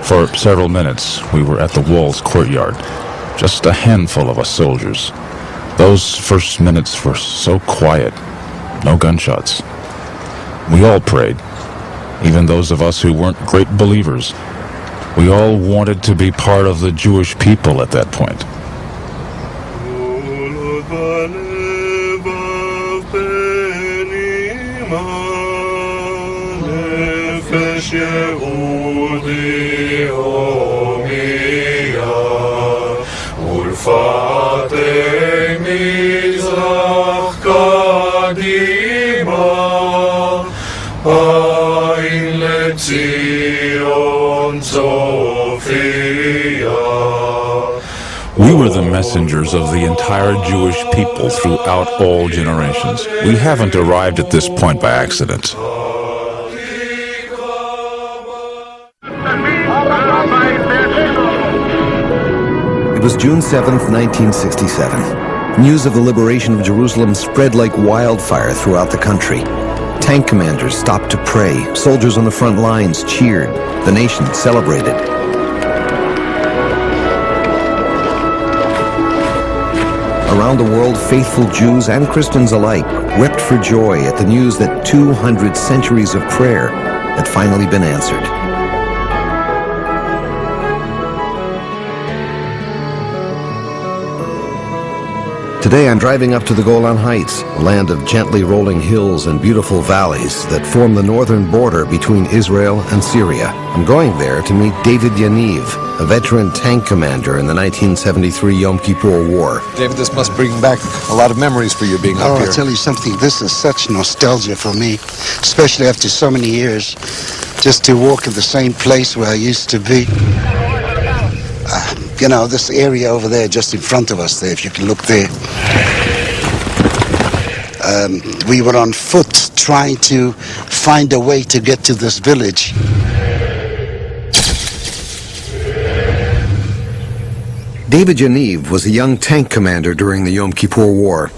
For several minutes, we were at the wall's courtyard, just a handful of us soldiers. Those first minutes were so quiet, no gunshots. We all prayed, even those of us who weren't great believers. We all wanted to be part of the Jewish people at that point. We were the messengers of the entire Jewish people throughout all generations. We haven't arrived at this point by accident. It was June 7th, 1967. News of the liberation of Jerusalem spread like wildfire throughout the country. Tank commanders stopped to pray. Soldiers on the front lines cheered. The nation celebrated. Around the world, faithful Jews and Christians alike wept for joy at the news that 200 centuries of prayer had finally been answered. Today I'm driving up to the Golan Heights, a land of gently rolling hills and beautiful valleys that form the northern border between Israel and Syria. I'm going there to meet David Yaniv, a veteran tank commander in the 1973 Yom Kippur War. David, this must bring back a lot of memories for you being up here. I'll tell you something, this is such nostalgia for me, especially after so many years, just to walk in the same place where I used to be. You know, this area over there, just in front of us there, if you can look there. We were on foot trying to find a way to get to this village. David Yaniv was a young tank commander during the Yom Kippur War.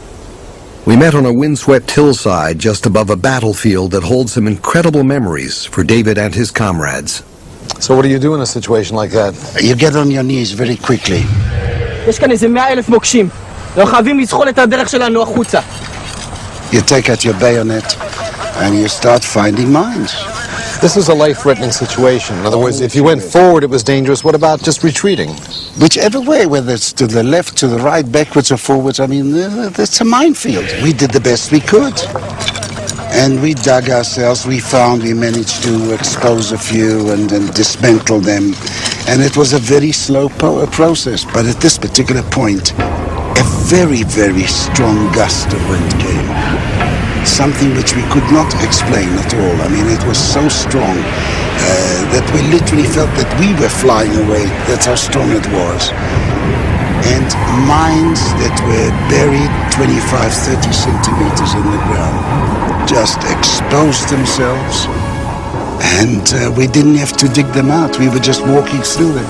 We met on a windswept hillside just above a battlefield that holds some incredible memories for David and his comrades. So what do you do in a situation like that? You get on your knees very quickly. יש כאן איזה 100,000 מוקשים. אנחנו חייבים לזחול את הדרך שלנו החוצה. You take out your bayonet and you start finding mines. This is a life-threatening situation. In other words, if you went forward, it was dangerous. What about just retreating? Whichever way, whether it's to the left, to the right, backwards or forwards, I mean, it's a minefield. We did the best we could. And we dug ourselves, we managed to expose a few and dismantle them. And it was a very slow process. But at this particular point, a very, very strong gust of wind came. Something which we could not explain at all. I mean, it was so strong that we literally felt that we were flying away. That's how strong it was. And mines that were buried 25, 30 centimeters in the ground just exposed themselves, and we didn't have to dig them out. We were just walking through them.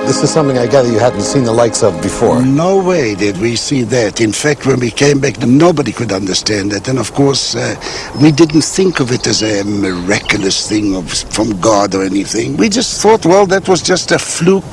This is something I gather you hadn't seen the likes of before. No way did we see that. In fact, when we came back, nobody could understand that. And of course, we didn't think of it as a miraculous thing from God or anything. We just thought, well, that was just a fluke,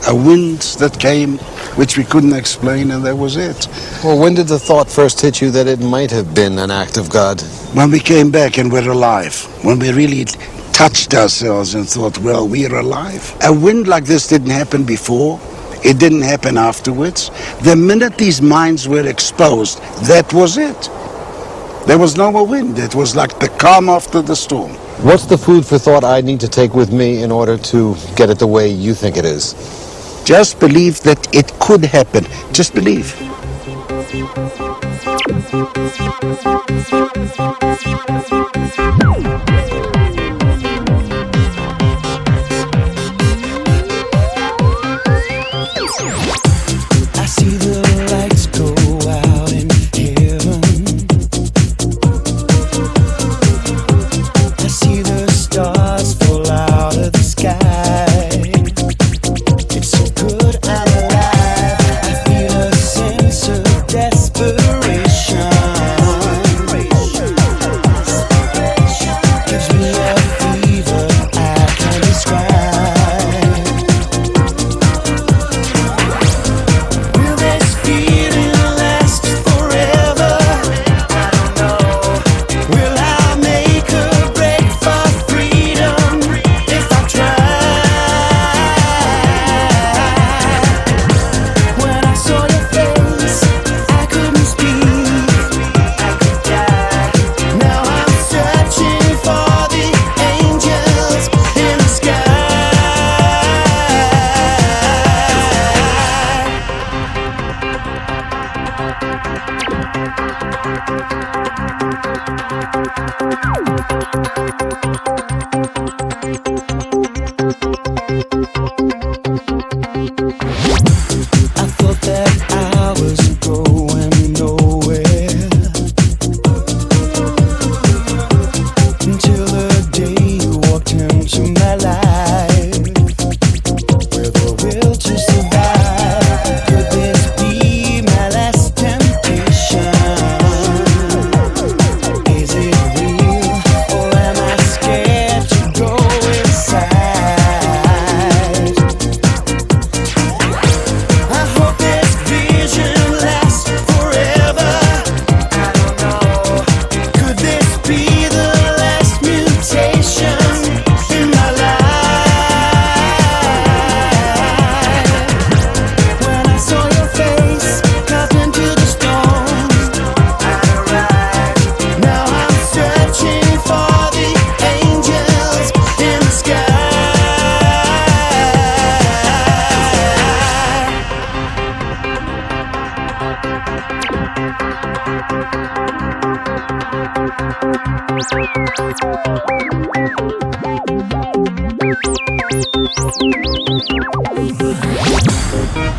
a wind that came, which we couldn't explain, and that was it. Well, when did the thought first hit you that it might have been an act of God? When we came back and we're alive. When we really touched ourselves and thought, well, we're alive. A wind like this didn't happen before. It didn't happen afterwards. The minute these mines were exposed, that was it. There was no more wind. It was like the calm after the storm. What's the food for thought I need to take with me in order to get it the way you think it is? Just believe that it could happen. Just believe. It's so good I'm alive. I feel a sense of desperation. the will to survive. Could this be my last temptation? Is it real or am I scared to go inside? I hope this vision lasts forever. I don't know. Could this be the last mutation in my life? When I saw your face carved into the stone, I arrived. Now I'm searching for the angels in the sky.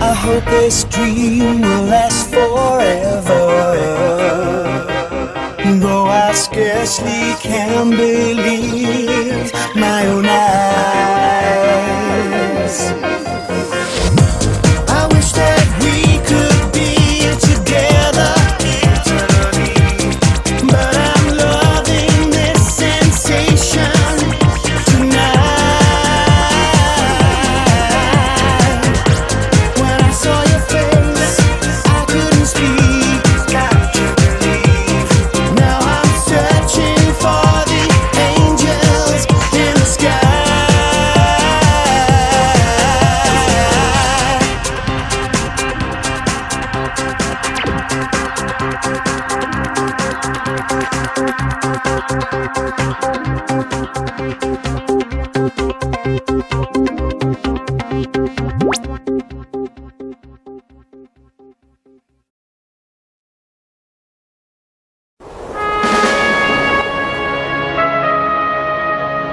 I hope this dream will last forever, though I scarcely can believe my own eyes. I wish that we could be together eternally, but I'm loving this sensation tonight. When I saw your face, I couldn't speak. Got to believe. Now I'm searching for the angels in the sky.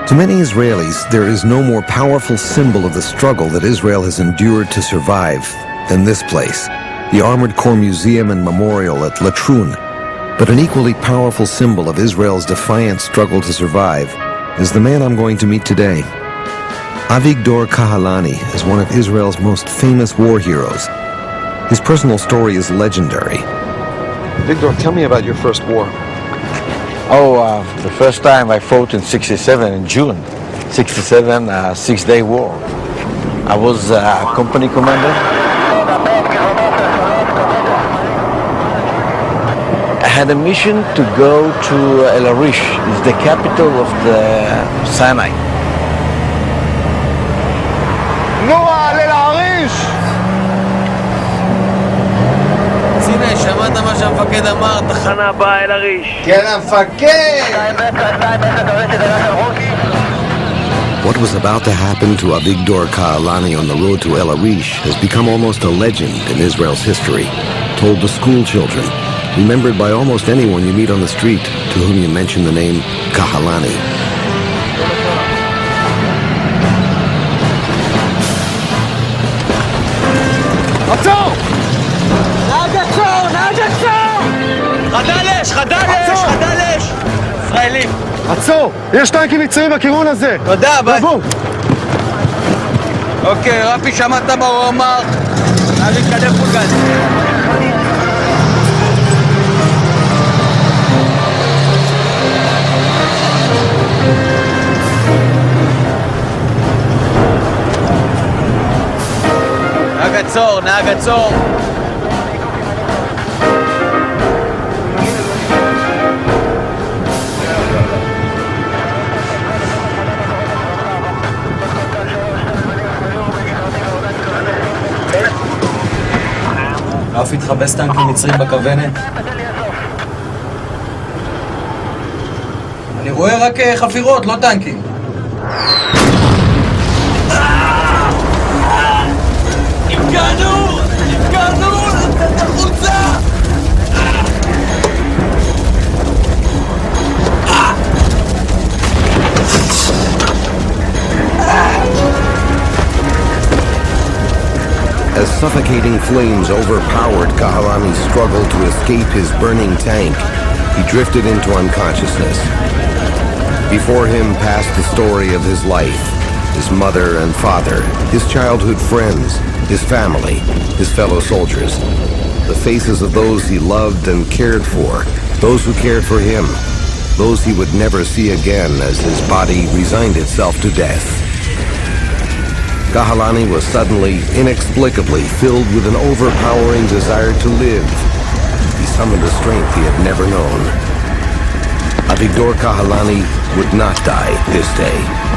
To many Israelis, there is no more powerful symbol of the struggle that Israel has endured to survive than this place, the Armored Corps Museum and Memorial at Latrun. But an equally powerful symbol of Israel's defiant struggle to survive is the man I'm going to meet today. Avigdor Kahalani is one of Israel's most famous war heroes. His personal story is legendary. Victor, tell me about your first war. The first time I fought in 67, in June 67, a 6-day war. I was a company commander. I had a mission to go to El Arish, it's the capital of the Sinai. נועה, אל העריש! הנה, שמעת מה שהמפקד אמר? תחנה הבאה אל הריש. כן, המפקד! What was about to happen to Avigdor Kahalani on the road to El Arish has become almost a legend in Israel's history, told to school children, remembered by almost anyone you meet on the street to whom you mention the name Kahalani. עצור! נהג עצור! נהג עצור! חדלש! חדלש! חדלש! ישראלים! עצור! יש טנקים מצרים בכיוון הזה! תודה, ביי! רבו! אוקיי, רפי, שמעת מה הוא אמר? נא להתקדם פול גז. נהג עצור! נהג עצור! רף התחבס טנקים מצרים בכוונת. אני רואה רק חפירות, לא טנקים. נפגענו! נפגענו! נתת החוצה! As suffocating flames overpowered Kahalani's struggle to escape his burning tank, he drifted into unconsciousness. Before him passed the story of his life, his mother and father, his childhood friends, his family, his fellow soldiers. The faces of those he loved and cared for, those who cared for him, those he would never see again as his body resigned itself to death. Kahalani was suddenly, inexplicably filled with an overpowering desire to live. He summoned a strength he had never known. Avigdor Kahalani would not die this day.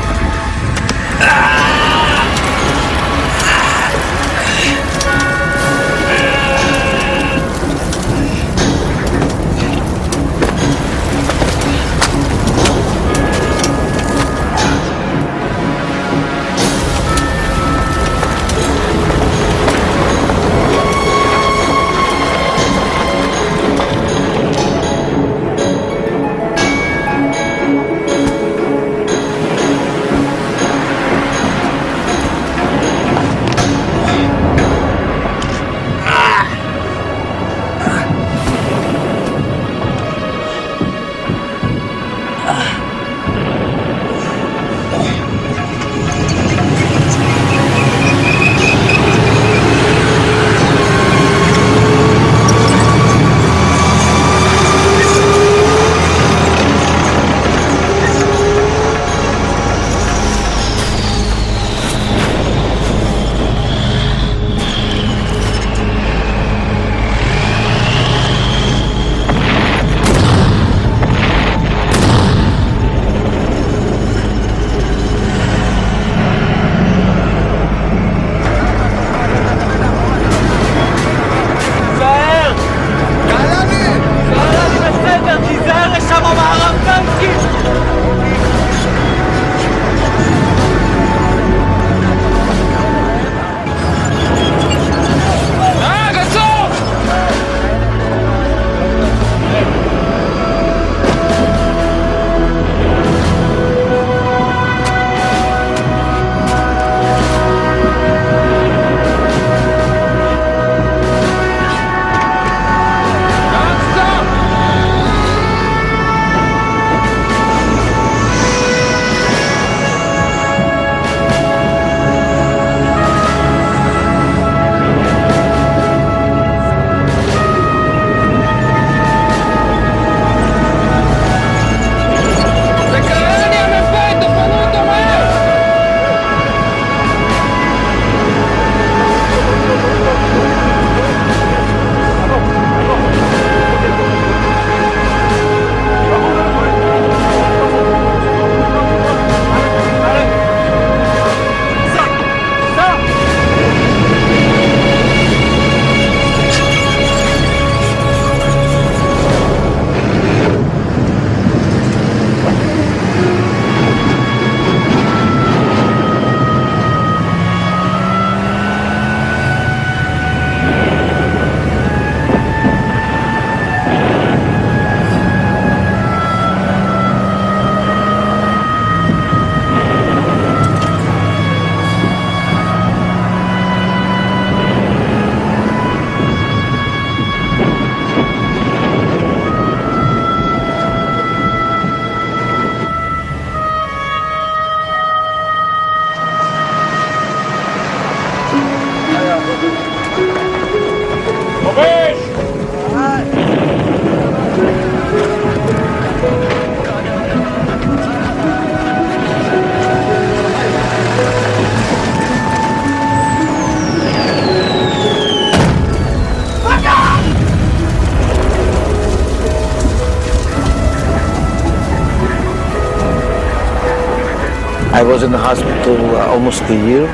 I was in the hospital almost a year.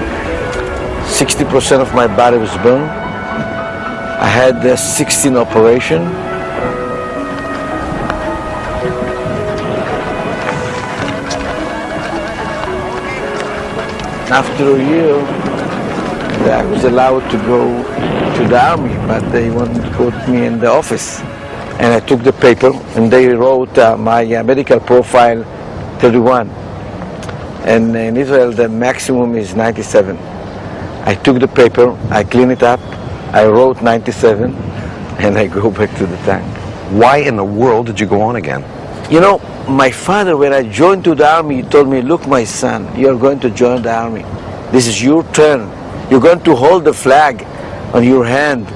60% of my body was burned. I had 16 operation. After a year, I was allowed to go to the army, but they wanted to put me in the office. And I took the paper, and they wrote my medical profile 31. And in Israel, the maximum is 97. I took the paper, I cleaned it up, I wrote 97, and I go back to the tank. Why in the world did you go on again? You know, my father, when I joined to the army, he told me, look, my son, you're going to join the army. This is your turn. You're going to hold the flag on your hand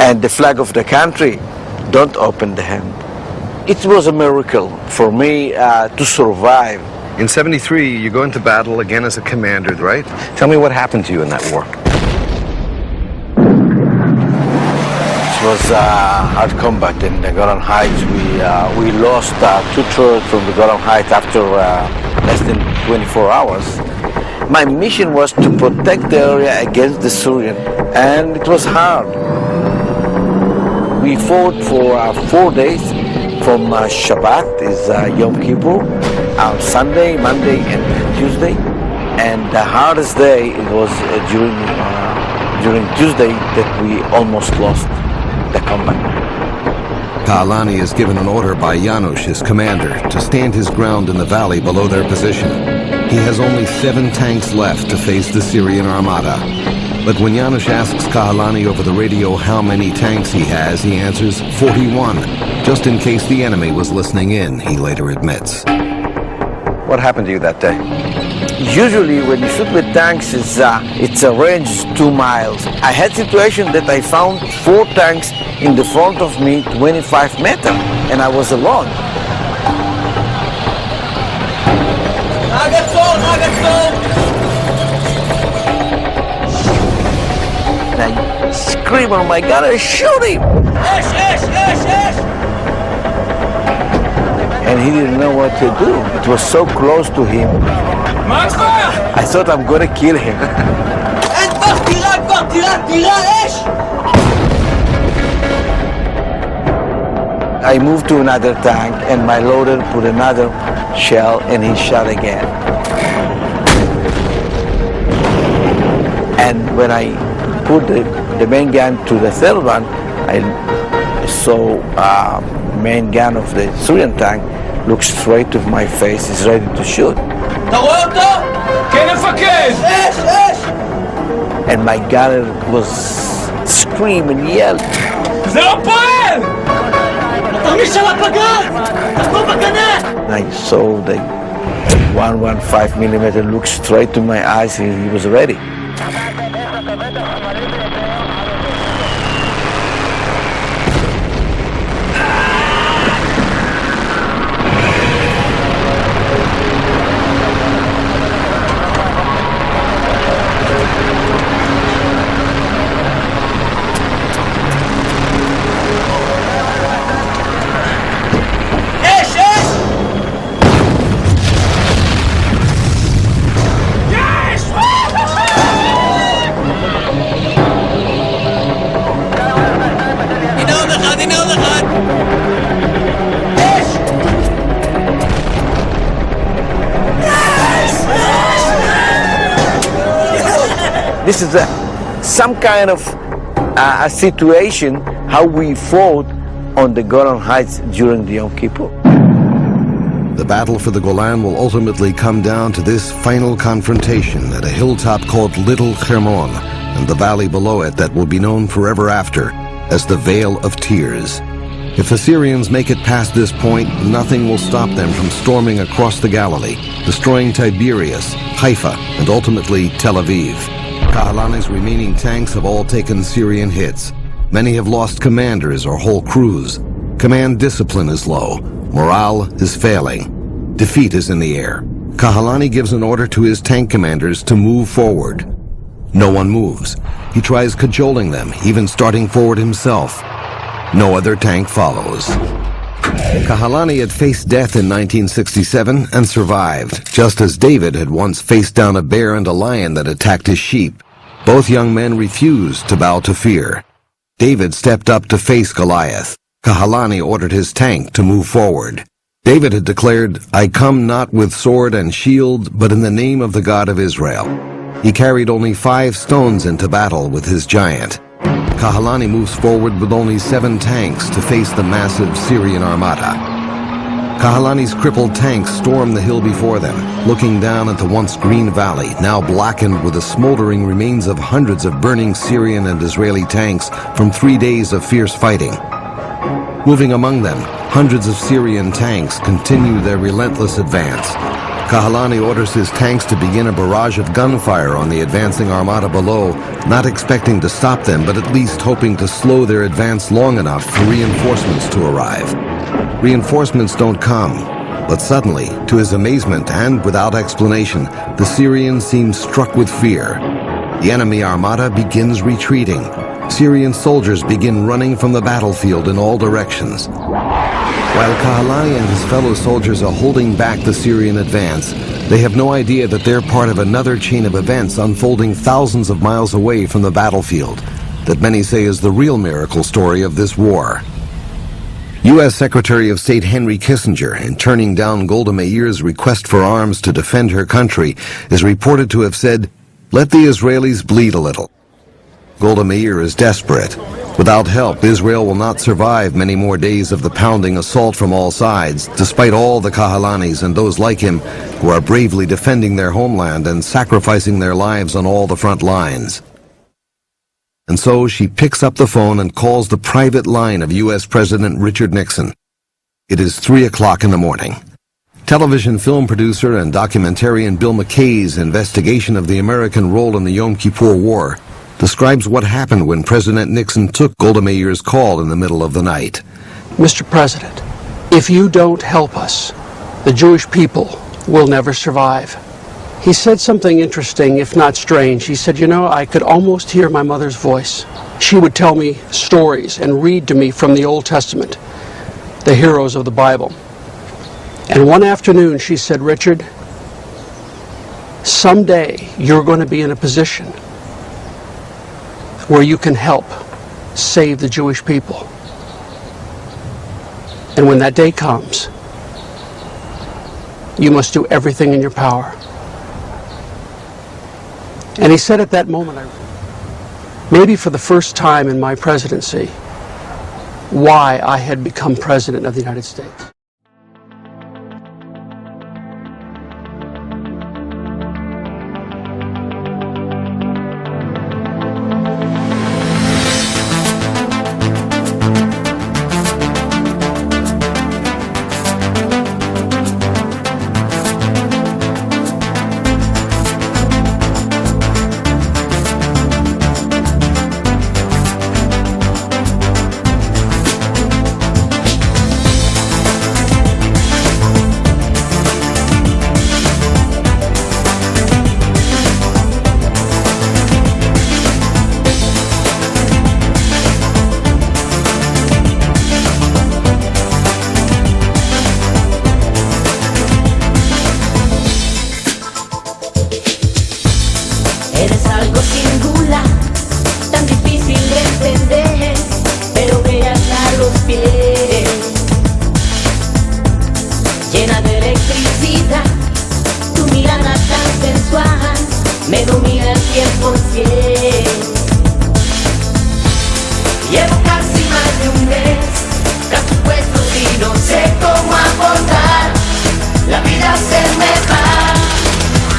and the flag of the country. Don't open the hand. It was a miracle for me to survive. In 73, you go into battle again as a commander, right? Tell me what happened to you in that war. It was hard combat in the Golan Heights. We lost 2/3 from the Golan Heights after less than 24 hours. My mission was to protect the area against the Syrian, and it was hard. We fought for 4 days from Shabbat, is Yom Kippur, on Sunday, Monday, and Tuesday. And the hardest day it was during Tuesday that we almost lost the combat. Kahalani is given an order by Janusz, his commander, to stand his ground in the valley below their position. He has only 7 tanks left to face the Syrian armada. But when Janusz asks Kahalani over the radio how many tanks he has, he answers 41, just in case the enemy was listening in, he later admits. What happened to you that day? Usually when you shoot with tanks, it's a range 2 miles. I had situation that I found 4 tanks in the front of me, 25 meters, and I was alone. And I scream, oh my God, I shoot him! And he didn't know what to do. It was so close to him. I thought I'm gonna kill him. I moved to another tank and my loader put another shell and he shot again. And when I put the main gun to the third one, I saw main gun of the Syrian tank look straight to my face, is ready to shoot. And my gunner was screaming and yelled. And I saw the 115 millimeter look straight to my eyes, and he was ready. This is some kind of a situation how we fought on the Golan Heights during the Yom Kippur. The battle for the Golan will ultimately come down to this final confrontation at a hilltop called Little Hermon, and the valley below it that will be known forever after as the Vale of Tears. If the Syrians make it past this point, nothing will stop them from storming across the Galilee, destroying Tiberias, Haifa, and ultimately Tel Aviv. Kahalani's remaining tanks have all taken Syrian hits. Many have lost commanders or whole crews. Command discipline is low. Morale is failing. Defeat is in the air. Kahalani gives an order to his tank commanders to move forward. No one moves. He tries cajoling them, even starting forward himself. No other tank follows. Kahalani had faced death in 1967 and survived, just as David had once faced down a bear and a lion that attacked his sheep. Both young men refused to bow to fear. David stepped up to face Goliath. Kahalani ordered his tank to move forward. David had declared, "I come not with sword and shield, but in the name of the God of Israel." He carried only 5 stones into battle with his giant. Kahalani moves forward with only 7 tanks to face the massive Syrian armada. Kahalani's crippled tanks storm the hill before them, looking down at the once green valley, now blackened with the smoldering remains of hundreds of burning Syrian and Israeli tanks from 3 days of fierce fighting. Moving among them, hundreds of Syrian tanks continue their relentless advance. Kahalani orders his tanks to begin a barrage of gunfire on the advancing armada below, not expecting to stop them, but at least hoping to slow their advance long enough for reinforcements to arrive. Reinforcements don't come, but suddenly, to his amazement and without explanation, the Syrians seem struck with fear. The enemy armada begins retreating. Syrian soldiers begin running from the battlefield in all directions. While Kahalani and his fellow soldiers are holding back the Syrian advance, they have no idea that they're part of another chain of events unfolding thousands of miles away from the battlefield, that many say is the real miracle story of this war. U.S. Secretary of State Henry Kissinger, in turning down Golda Meir's request for arms to defend her country, is reported to have said, "Let the Israelis bleed a little." Golda Meir is desperate. Without help, Israel will not survive many more days of the pounding assault from all sides, despite all the Kahalanis and those like him who are bravely defending their homeland and sacrificing their lives on all the front lines. And so she picks up the phone and calls the private line of U.S. President Richard Nixon. It is 3 o'clock in the morning. Television film producer and documentarian Bill McKay's investigation of the American role in the Yom Kippur War describes what happened when President Nixon took Golda Meir's call in the middle of the night. Mr. President, if you don't help us, the Jewish people will never survive. He said something interesting, if not strange. He said, you know, I could almost hear my mother's voice. She would tell me stories and read to me from the Old Testament, the heroes of the Bible. And one afternoon she said, Richard, someday you're going to be in a position where you can help save the Jewish people. And when that day comes, you must do everything in your power. And he said at that moment, maybe for the first time in my presidency, why I had become president of the United States. Eres algo singular, tan difícil de entender, pero bella hasta los pies. Llena de electricidad, tu mirada tan sensual, me domina al 100%. Llevo casi más de un mes, tras tu puesto y no sé cómo abordar, la vida se me va.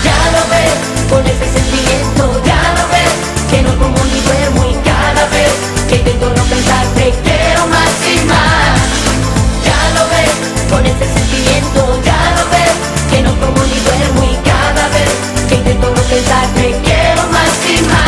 Ya lo ves, con ese sentimiento, ya lo ves, que no como ni duermo y cada vez que intento no pensar te quiero más y más. Ya lo ves, con ese sentimiento, ya lo ves, que no como ni duermo y cada vez que intento no pensar te quiero más y más.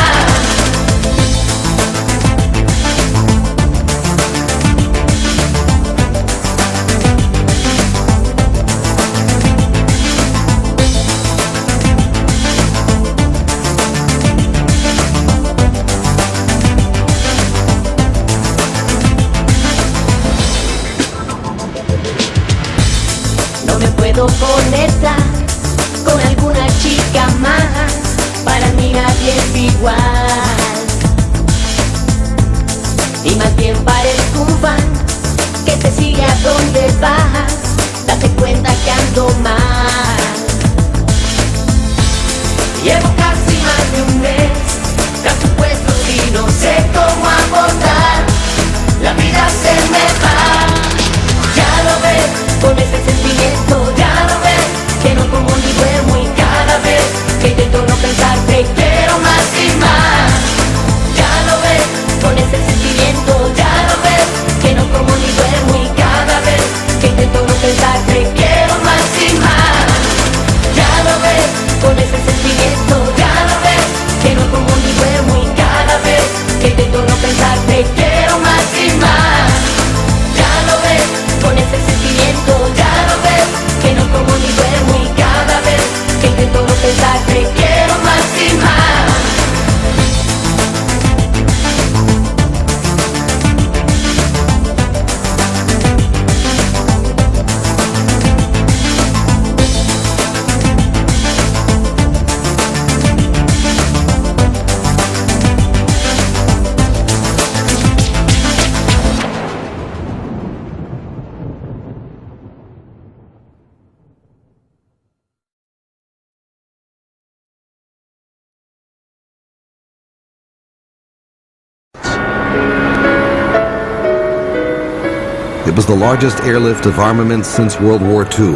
was the largest airlift of armaments since World War II.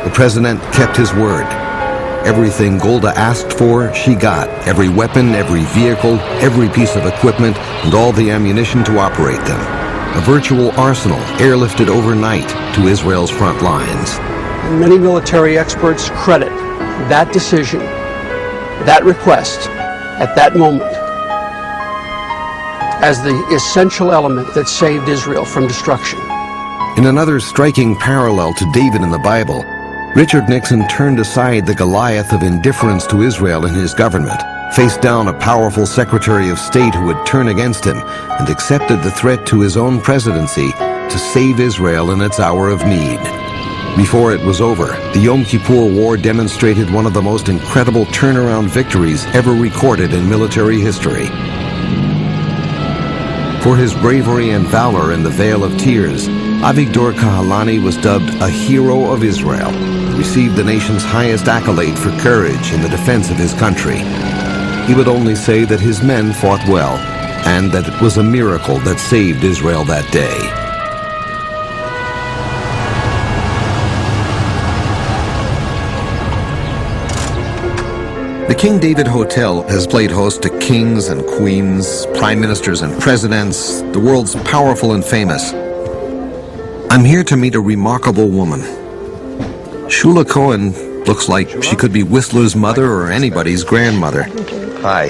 The president kept his word. Everything Golda asked for, she got. Every weapon, every vehicle, every piece of equipment, and all the ammunition to operate them. A virtual arsenal airlifted overnight to Israel's front lines. Many military experts credit that decision, that request, at that moment, as the essential element that saved Israel from destruction. In another striking parallel to David in the Bible, Richard Nixon turned aside the Goliath of indifference to Israel in his government, faced down a powerful Secretary of State who would turn against him, and accepted the threat to his own presidency to save Israel in its hour of need. Before it was over, the Yom Kippur War demonstrated one of the most incredible turnaround victories ever recorded in military history. For his bravery and valor in the Vale of Tears, Avigdor Kahalani was dubbed a hero of Israel, and received the nation's highest accolade for courage in the defense of his country. He would only say that his men fought well, and that it was a miracle that saved Israel that day. The King David Hotel has played host to kings and queens, prime ministers and presidents, the world's powerful and famous. I'm here to meet a remarkable woman. Shula Cohen looks like she could be Whistler's mother or anybody's grandmother. Hi.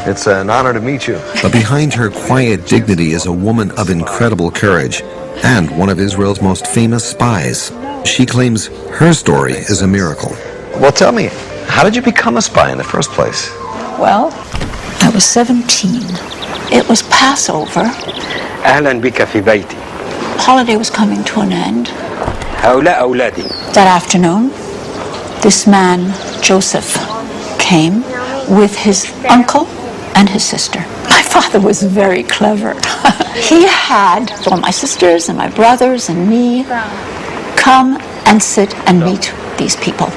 It's an honor to meet you. But behind her quiet dignity is a woman of incredible courage and one of Israel's most famous spies. She claims her story is a miracle. Well, tell me, how did you become a spy in the first place? Well, I was 17. It was Passover. أهلا بك في بيتي. Holiday was coming to an end. هؤلاء أولادي. That afternoon, this man, Joseph, came with his uncle and his sister. My father was very clever. He had all my sisters and my brothers and me come and sit and meet these people.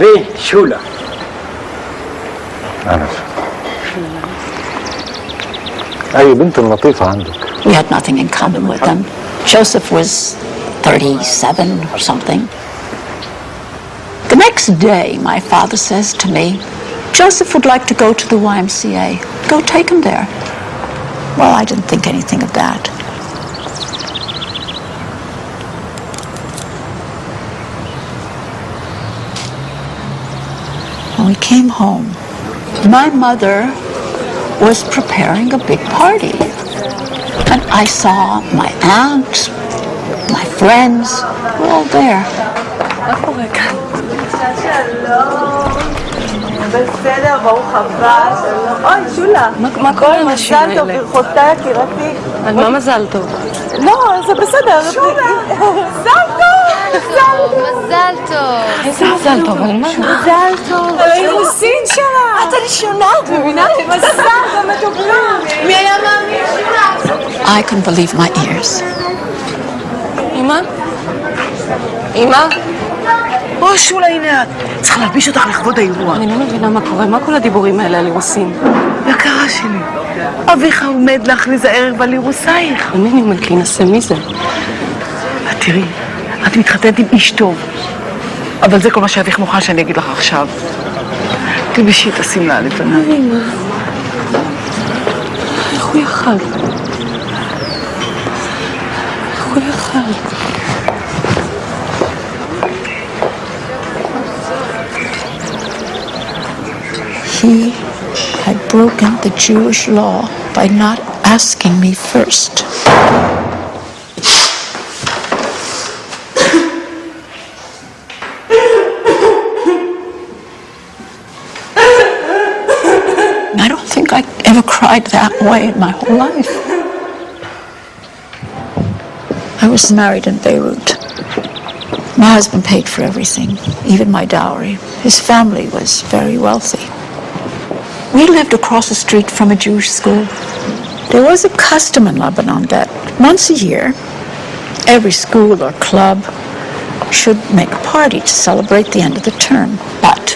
Hey, Shula. أي بنت لطيفة عندك. We had nothing in common with them. Joseph was 37 or something. The next day, my father says to me, Joseph would like to go to the YMCA. Go take him there. Well, I didn't think anything of that. When we came home, my mother was preparing a big party. And I saw my aunt, my friends, were all there. בסדר, ברוך הבא, שלום. אוי, שולה. מה קורה עם מזל טוב, ברכותיי, יקירתי. על מה מזל טוב? לא, זה בסדר. שולה. מזל טוב. מזל טוב. איזה מזל טוב, על מה? מזל טוב. על האירוסין שלה. את הראשונה, את מבינה? מזל טוב, מתוקה. מי היה מאמין שלה? I couldn't believe my ears. אמא? אמא? או, שולה, הנה את. צריך להלביש אותך לכבוד האירוע. אני לא מבינה מה קורה, מה כל הדיבורים האלה על אירוסין? יקרה שלי, אביך עומד להכריז הערב על אירוסייך. אני נמלת להינשא, מי זה? תראי, את מתחתנת עם איש טוב, אבל זה כל מה שאביך מוכן שאני אגיד לך עכשיו. תלבשי את השמלה הלבנה. אמא, איך הוא יכל? איך הוא יכל? He had broken the Jewish law by not asking me first. I don't think I ever cried that way in my whole life. I was married in Beirut. My husband paid for everything, even my dowry. His family was very wealthy. We lived across the street from a Jewish school. There was a custom in Lebanon that once a year, every school or club should make a party to celebrate the end of the term. But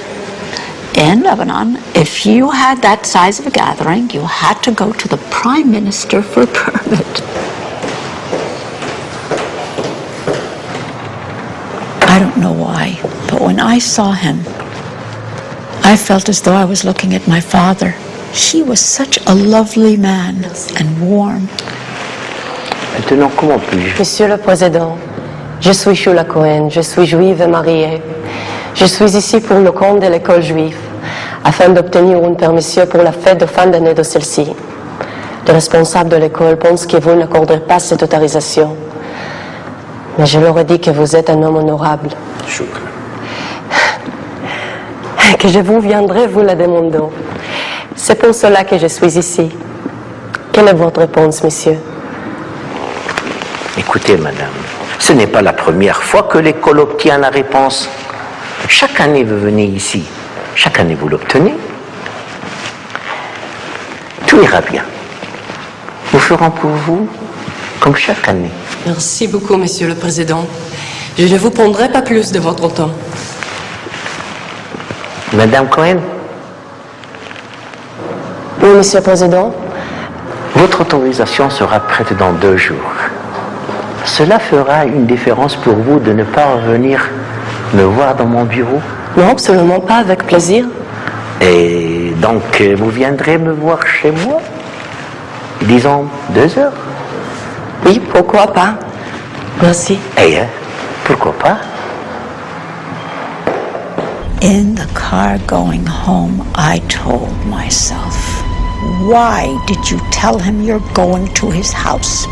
in Lebanon, if you had that size of a gathering, you had to go to the prime minister for a permit. When I saw him, I felt as though I was looking at my father. He was such a lovely man and warm. Maintenant, comment puis-je? Monsieur le Président, je suis Shula Cohen, je suis juive et mariée. Je suis ici pour le compte de l'école juive, afin d'obtenir une permission pour la fête de fin d'année de celle-ci. Le responsable de l'école pense que vous n'accorderez pas cette autorisation. Mais je leur ai dit que vous êtes un homme honorable. Que je vous viendrai vous la demandant. C'est pour cela que je suis ici. Quelle est votre réponse, monsieur? Écoutez, madame, ce n'est pas la première fois que l'école obtient la réponse. Chaque année, vous venez ici. Chaque année, vous l'obtenez. Tout ira bien. Nous ferons pour vous comme chaque année. Merci beaucoup, Monsieur le Président. Je ne vous prendrai pas plus de votre temps. Madame Cohen, Oui, Monsieur le Président. votre autorisation sera prête dans 2 jours. Cela fera une différence pour vous de ne pas revenir me voir dans mon bureau? Non, absolument pas, avec plaisir. Et donc, vous viendrez me voir chez moi? Disons 2 heures? Oui, pourquoi pas? Merci. Eh, pourquoi pas? In the car going home, I told myself, why did you tell him you're going to his house?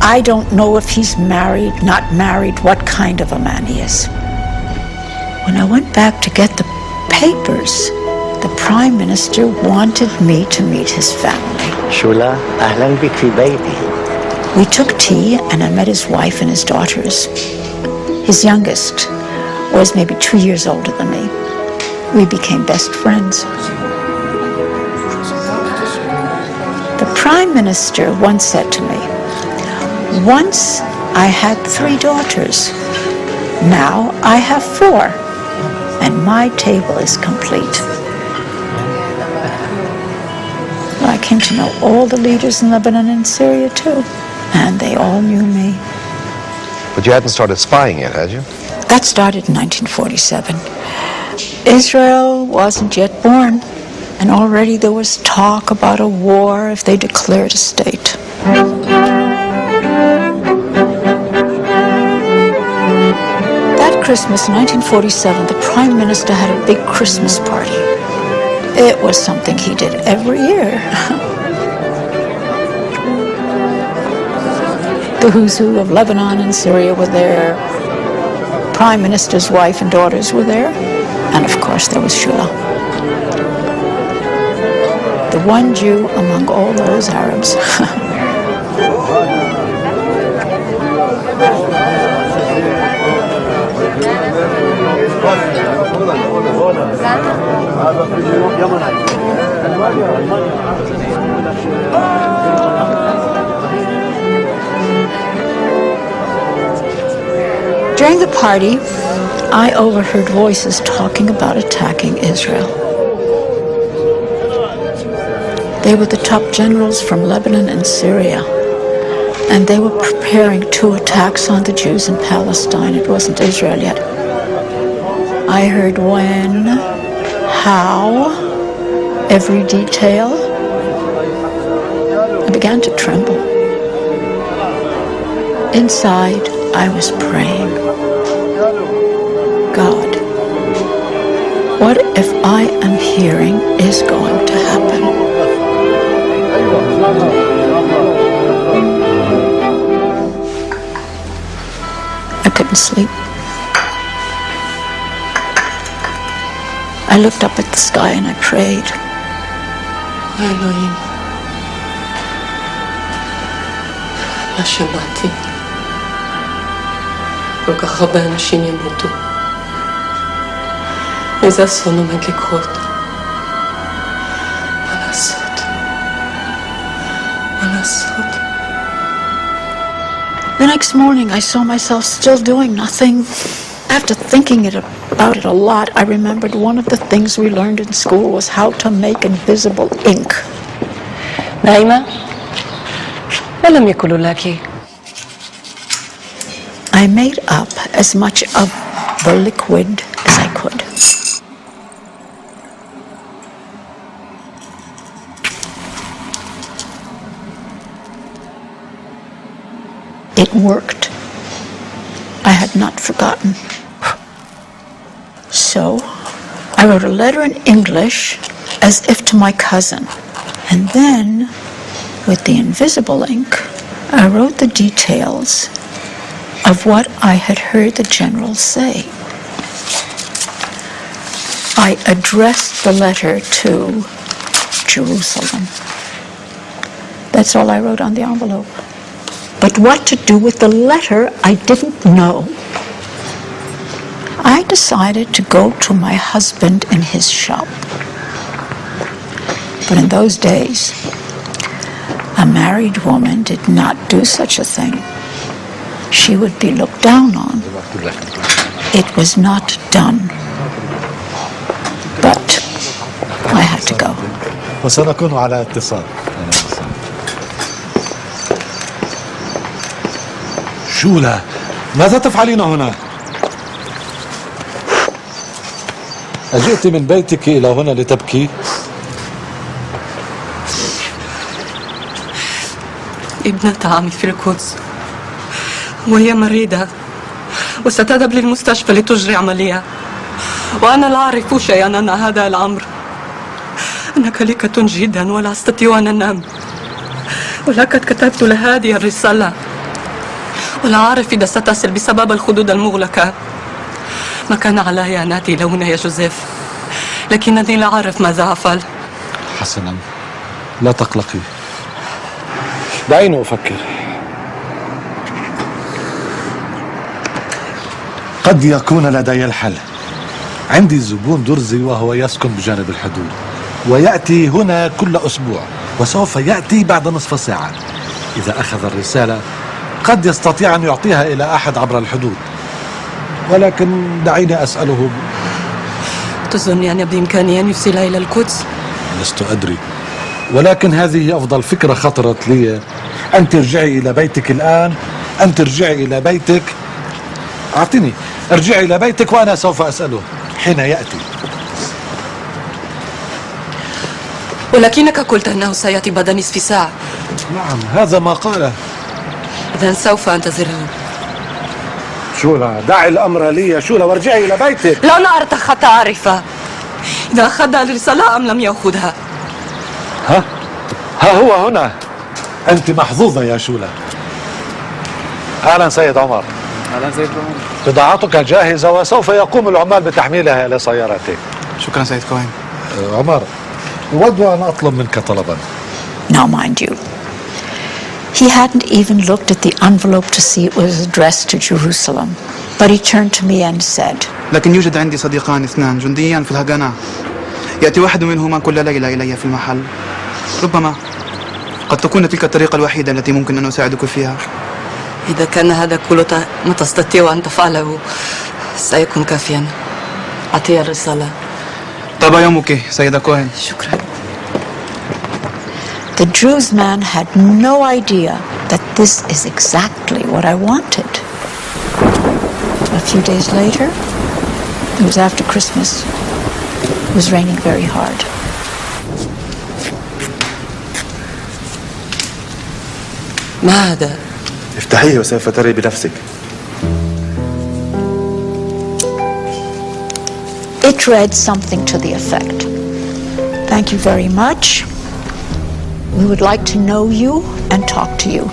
I don't know if he's married, not married, what kind of a man he is. When I went back to get the papers, the Prime Minister wanted me to meet his family. Shula, ahlan bik fi bayti. We took tea and I met his wife and his daughters. His youngest was maybe 2 years older than me. We became best friends. The Prime Minister once said to me, once I had 3 daughters, now I have 4, and my table is complete. Well, I came to know all the leaders in Lebanon and Syria too, and they all knew me. But you hadn't started spying yet, had you? That started in 1947. Israel wasn't yet born, and already there was talk about a war if they declared a state. That Christmas, 1947, the Prime Minister had a big Christmas party. It was something he did every year. The who's who of Lebanon and Syria were there. Prime Minister's wife and daughters were there. And of course there was Shula. The one Jew among all those Arabs. During the party, I overheard voices talking about attacking Israel. They were the top generals from Lebanon and Syria, and they were preparing 2 attacks on the Jews in Palestine. It wasn't Israel yet. I heard when, how, every detail. I began to tremble. Inside, I was praying. God, what if I am hearing is going to happen? I couldn't sleep. I looked up at the sky and I prayed. אלוהים, לא שמעתי. כל כך הרבה אנשים ימותו. איזה אסון עומד לקרות. מה לעשות? מה לעשות? The next morning, I saw myself still doing nothing. After thinking about it a lot, I remembered one of the things we learned in school was how to make invisible ink. נעימה? אלם יקולו לקי. I made up as much of the liquid as I could. It worked. I had not forgotten. So, I wrote a letter in English as if to my cousin. And then, with the invisible ink, I wrote the details of what I had heard the general say. I addressed the letter to Jerusalem. That's all I wrote on the envelope. But what to do with the letter, I didn't know. I decided to go to my husband in his shop. But in those days, a married woman did not do such a thing. She would be looked down on. It was not done. But I had to go. وسنكون على اتصال. شولا، ماذا تفعلين هنا؟ أجئت من بيتك إلى هنا لتبكي؟ ابنة عمي في القدس وهي مريضة وستذهب للمستشفى لتجري عملية، وأنا لا أعرف شيئا عن هذا الأمر. أنا قلقة جدا ولا أستطيع أن أنام، ولقد كتبت لهذه الرسالة ولا أعرف إذا ستصل بسبب الخدود المغلقة. ما كان علي أن آتي إلى هنا يا جوزيف، لكنني لا أعرف ماذا أفعل. حسنا، لا تقلقي، دعيني أفكر. قد يكون لدي الحل. عندي زبون درزي وهو يسكن بجانب الحدود، ويأتي هنا كل أسبوع، وسوف يأتي بعد نصف ساعة. إذا أخذ الرسالة قد يستطيع أن يعطيها إلى أحد عبر الحدود، ولكن دعيني أسأله. تظن أن بإمكاني أن يرسلها إلى القدس؟ لست أدري، ولكن هذه أفضل فكرة خطرت لي. أن ترجعي إلى بيتك الآن، أن ترجعي إلى بيتك. أعطيني، ارجعي إلى بيتك وأنا سوف أسأله حين يأتي. ولكنك قلت أنه سيأتي بعد نصف ساعة. نعم، هذا ما قاله. إذن سوف أنتظره. شولا، دعي الأمر لي يا شولا وارجعي إلى بيتك. لا نعرف حتى أعرف إذا أخذ الرسالة أم لم يأخذها. ها هو هنا. أنت محظوظة يا شولا. أهلا سيد عمر. أهلا سيد عمر. بضاعتك جاهزة وسوف يقوم العمال بتحميلها إلى سيارتك. شكرا سيد كوين. عمر، أود أن أطلب منك طلبا. Now mind you, he hadn't even looked at the envelope to see it was addressed to Jerusalem. But he turned to me and said, لكن يوجد عندي صديقان اثنان جنديان في الهجنة. يأتي واحد منهما كل ليلة إلي في المحل. ربما قد تكون تلك الطريقة الوحيدة التي ممكن أن أساعدك فيها. إذا كان هذا كله ما تستطيع أن تفعله سيكون كافيا. أعطي الرسالة. طاب يومك سيدة كوين. شكرا. The Druze man had no idea that this is exactly what I wanted. A few days later, it was after Christmas. It was raining very hard. ما هذا؟ افتحيه وسوف تري بنفسك. It read something to the effect. Thank you very much. We would like to know you and talk to you.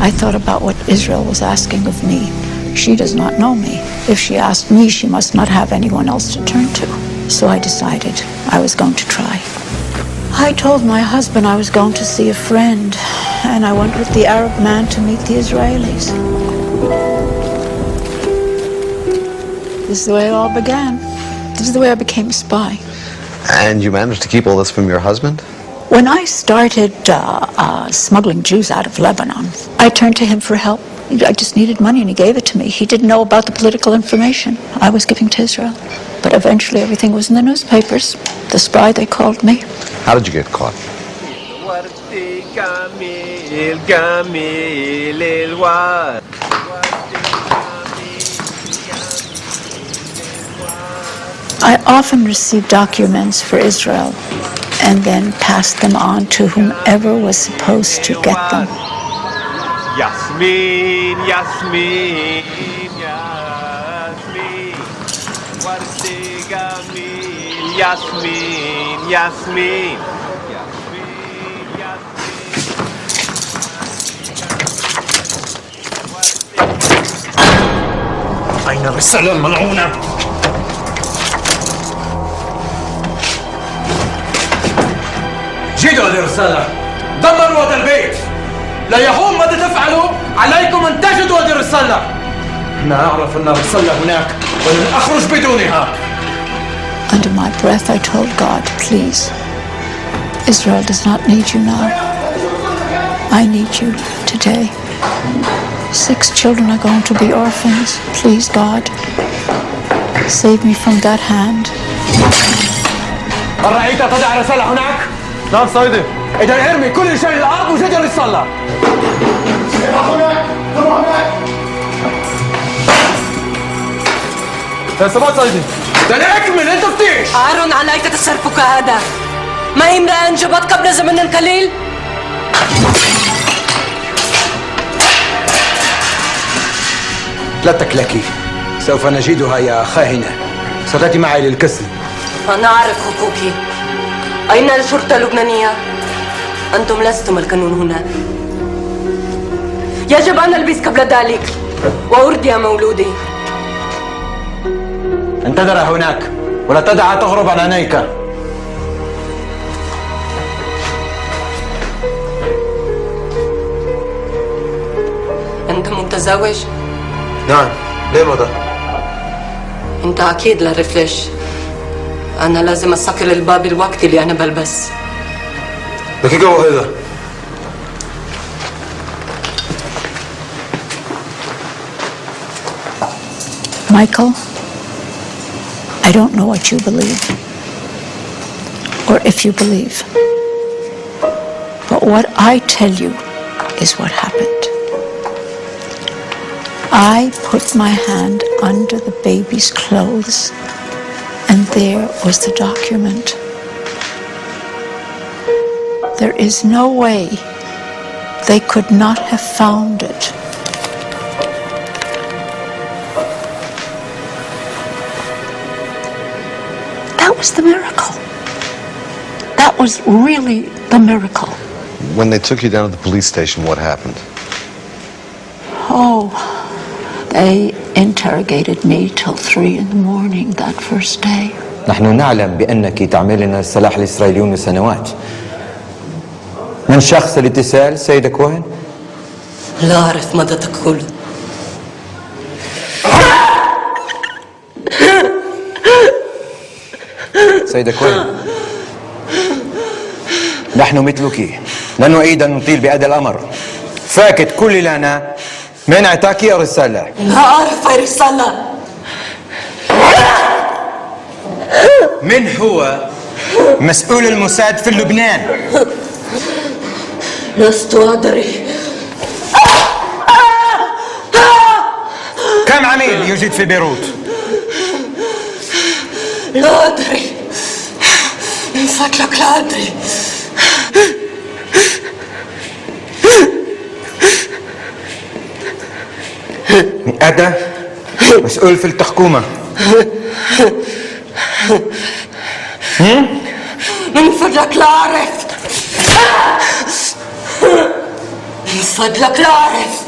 I thought about what Israel was asking of me. She does not know me. If she asked me, she must not have anyone else to turn to. So I decided I was going to try. I told my husband I was going to see a friend, and I went with the Arab man to meet the Israelis. This is the way it all began. This is the way I became a spy. And you managed to keep all this from your husband? When I started smuggling Jews out of Lebanon, I turned to him for help. I just needed money and he gave it to me. He didn't know about the political information I was giving to Israel. But eventually everything was in the newspapers. The spy, they called me. How did you get caught? I often received documents for Israel and then passed them on to whomever was supposed to get them. Yasmin, Yasmin, Yasmin, Wardi Gamil, Yasmin, Yasmin. أين الرسالة الملعونة؟ جدوا هذه الرسالة، دمروا هذا البيت. لا يهون ماذا تفعلوا، عليكم أن تجدوا هذه الرسالة. أنا أعرف أن الرسالة هناك ولن أخرج بدونها. Under my breath I told God, please, Israel does not need you now. I need you today. 6 children are going to be orphans. Please, God, save me from that hand. هل رأيت تضع الرسالة هناك؟ نعم سيدي. إذا ارمي كل شيء الأرض وجد الرسالة. هناك، هناك. يا سمعت سيدي. اكمل التفتيش. عار عليك تصرفك هذا. ما امرأة انجبت قبل زمن قليل؟ لا تقلقي، سوف نجدها يا خاهنة. ستأتي معي للكسل. أنا أعرف حقوقي. أين الشرطة اللبنانية؟ أنتم لستم القانون هنا. يجب أن ألبس قبل ذلك وأرضي مولودي. انتظر هناك ولا تدعها تغرب عن عينيك. أنت متزوج؟ نعم، ليه ماذا؟ أنت أكيد لا رفلش. أنا لازم أسكر الباب الوقت اللي أنا بلبس. دقيقة واحدة. Michael, I don't know what you believe, or if you believe, but what I tell you is what happened. I put my hand under the baby's clothes, and there was the document. There is no way they could not have found it. That was the miracle. That was really the miracle. When they took you down to the police station, what happened? Oh, they interrogated me till 3 in the morning that first day. نحن نعلم بأنك تعملين السلاح الإسرائيليون سنوات. من شخص الاتصال سيدة كوهن؟ لا أعرف ماذا تقول. سيدة كوهن، نحن مثلك لا نريد أن نطيل بهذا الأمر. فاكت كل لنا من أعطاك الرسالة. لا أعرف الرسالة. من هو مسؤول الموساد في لبنان؟ لست أدري. كم عميل يوجد في بيروت؟ لا أدري، من فضلك لا أدري. أنا مسؤول في الحكومة. من فضلك لا أعرف. من فضلك لا أعرف.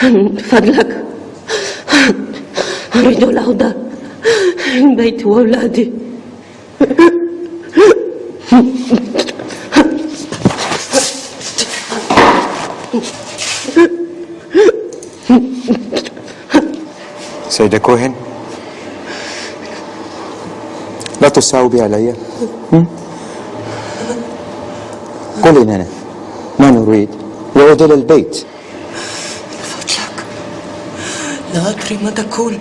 من فضلك أريد العودة من بيتي وأولادي. سيدة كوهن، لا تصعبي علي. قولي لنا ما نريد، يعود إلى البيت. فضلك لا أدري ما تقول.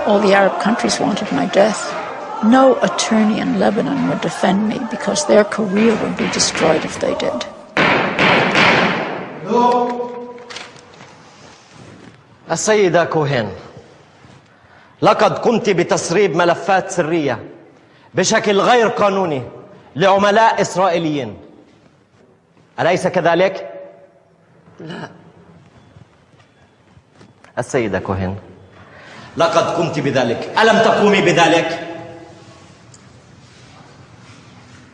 All the Arab countries wanted my death. No attorney in Lebanon would defend me because their career would be destroyed if they did. السيدة كوهين، لقد قمت بتسريب ملفات سرية بشكل غير قانوني لعملاء إسرائيليين، أليس كذلك؟ لا. السيدة كوهين، لقد قمت بذلك، ألم تقومي بذلك؟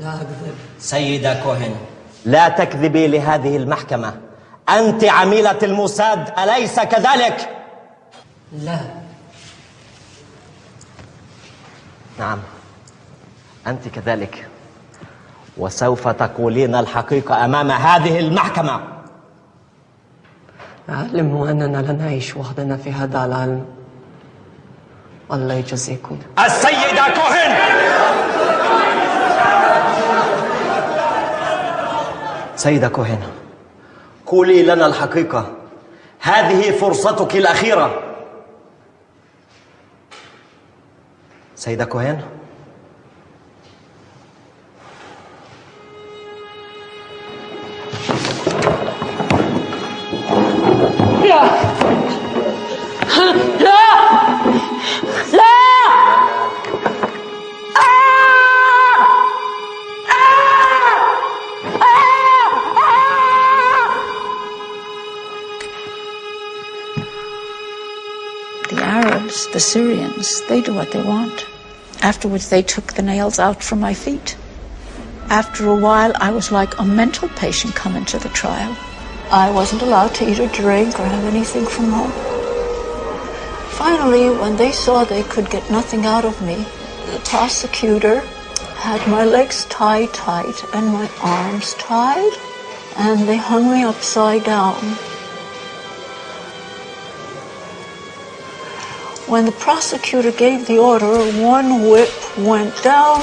لا أكذب. سيدة كوهين، لا تكذبي لهذه المحكمة، أنت عميلة الموساد، أليس كذلك؟ لا. نعم، أنت كذلك، وسوف تقولين الحقيقة أمام هذه المحكمة. علموا أننا لا نعيش وحدنا في هذا العالم. الله يجزيكم. السيدة كوهين، سيدة كوهين، قولي لنا الحقيقة، هذه فرصتك الأخيرة. سيدة كوهين، لا لا لا The Arabs, the Syrians, they do what they want. Afterwards, they took the nails out from my feet. After a while, I was like a mental patient coming to the trial. I wasn't allowed to eat or drink or have anything from home. Finally, when they saw they could get nothing out of me, the prosecutor had my legs tied tight and my arms tied, and they hung me upside down. When the prosecutor gave the order, one whip went down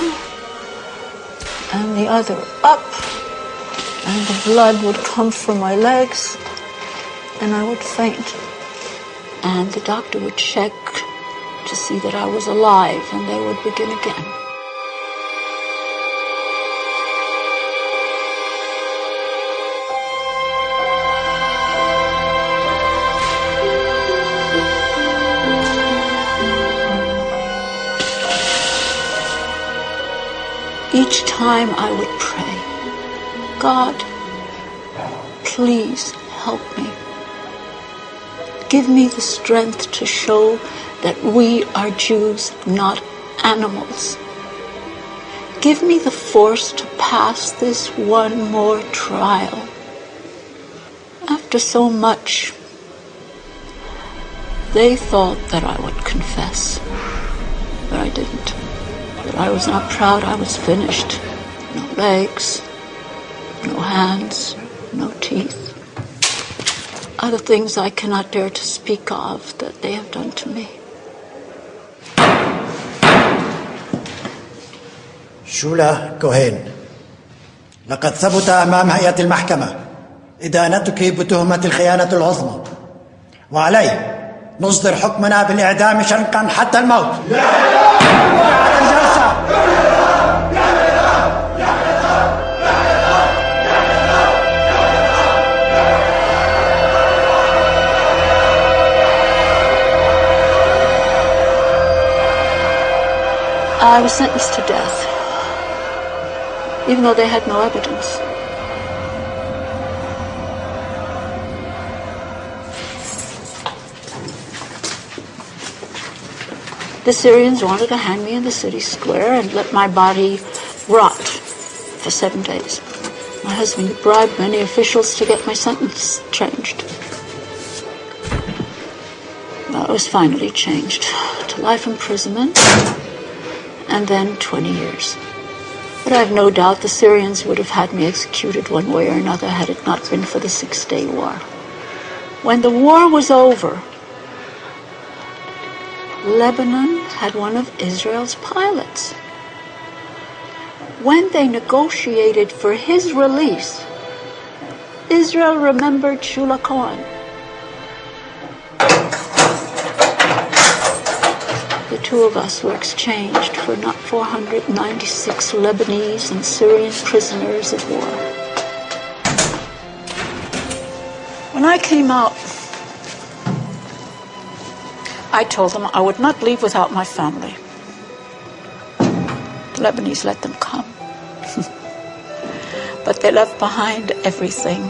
and the other up, and the blood would come from my legs, and I would faint. And the doctor would check to see that I was alive, and they would begin again. Each time I would pray, God, please help me. Give me the strength to show that we are Jews, not animals. Give me the force to pass this one more trial. After so much, they thought that I would confess, but I didn't. But I was not proud. I was finished. No legs, no hands, no teeth. Other things I cannot dare to speak of that they have done to me. شولا كوهين، لقد ثبت أمام هيئة المحكمة إدانتك بتهمة الخيانة العظمى، وعليه نصدر حكمنا بالإعدام شنقا حتى الموت. I was sentenced to death, even though they had no evidence. The Syrians wanted to hang me in the city square and let my body rot for 7 days. My husband bribed many officials to get my sentence changed. Well, it was finally changed to life imprisonment and then 20 years. But I have no doubt the Syrians would have had me executed one way or another had it not been for the Six-Day War. When the war was over, Lebanon had one of Israel's pilots. When they negotiated for his release, Israel remembered Shula Cohen. The two of us were exchanged for 496 Lebanese and Syrian prisoners of war. When I came out, I told them I would not leave without my family. The Lebanese let them come. But they left behind everything.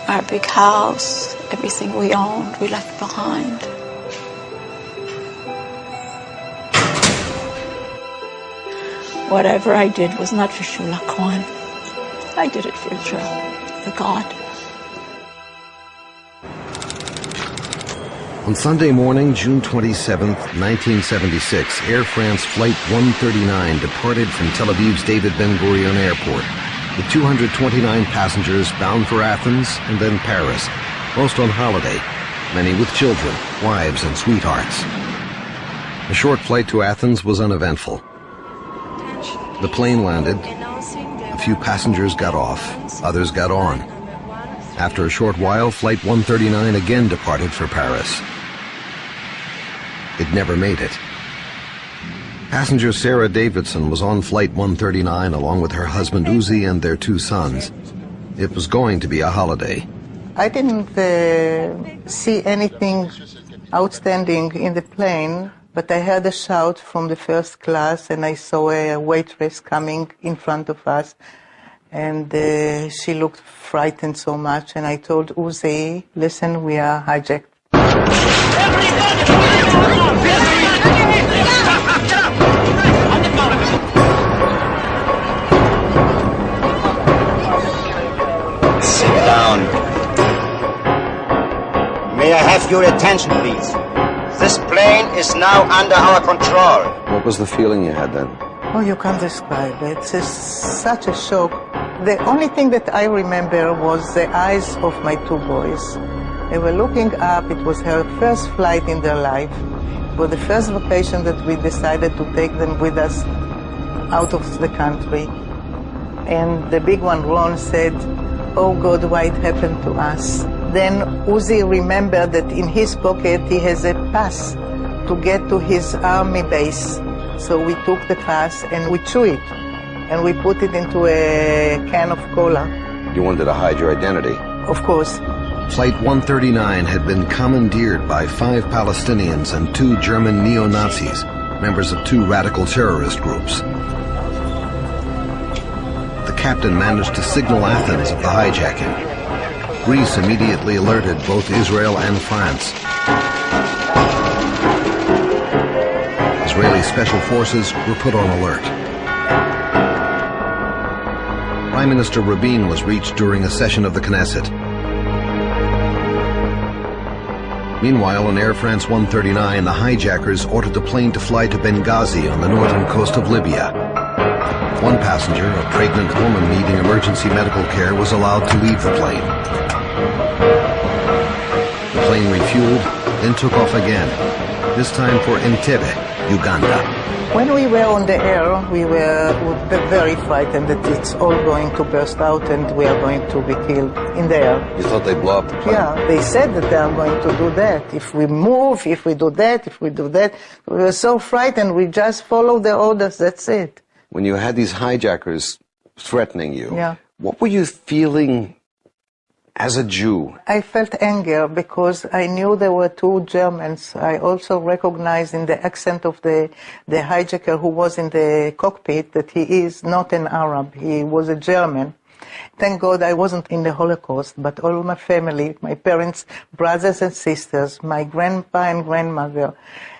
Our big house, everything we owned, we left behind. Whatever I did was not for Shula Cohen. I did it for Israel, for God. On Sunday morning, June 27, 1976, Air France Flight 139 departed from Tel Aviv's David Ben-Gurion Airport with 229 passengers bound for Athens and then Paris, most on holiday, many with children, wives, and sweethearts. The short flight to Athens was uneventful. The plane landed. A few passengers got off. Others got on. After a short while, Flight 139 again departed for Paris. It never made it. Passenger Sarah Davidson was on Flight 139 along with her husband Uzi and their two sons. It was going to be a holiday. I didn't see anything outstanding in the plane, but I heard a shout from the first class and I saw a waitress coming in front of us, and she looked frightened so much, and I told Uzi, listen, we are hijacked. Sit down. May I have your attention, please? This plane is now under our control. What was the feeling you had then? Oh, you can't describe it. It's such a shock. The only thing that I remember was the eyes of my two boys. They were looking up. It was her first flight in their life. It was the first vacation that we decided to take them with us out of the country. And the big one, Ron, said, oh God, why it happened to us? Then Uzi remembered that in his pocket he has a pass to get to his army base. So we took the pass and we threw it. And we put it into a can of cola. You wanted to hide your identity. Of course. Flight 139 had been commandeered by 5 Palestinians and 2 German neo-Nazis, members of 2 radical terrorist groups. The captain managed to signal Athens of the hijacking. Greece immediately alerted both Israel and France. Israeli special forces were put on alert. Prime Minister Rabin was reached during a session of the Knesset. Meanwhile, on Air France 139, the hijackers ordered the plane to fly to Benghazi on the northern coast of Libya. One passenger, a pregnant woman needing emergency medical care, was allowed to leave the plane. The plane refueled, then took off again, this time for Entebbe, Uganda. When we were on the air, we were very frightened that it's all going to burst out and we are going to be killed in the air. You thought they'd blow up the plane? Yeah, they said that they are going to do that. If we move, if we do that, if we do that. We were so frightened, we just followed the orders, that's it. When you had these hijackers threatening you, Yeah. what were you feeling as a Jew? I felt anger because I knew there were 2 Germans. I also recognized in the accent of the hijacker who was in the cockpit that he is not an Arab. He was a German. Thank God I wasn't in the Holocaust, but all my family, my parents, brothers and sisters, my grandpa and grandmother,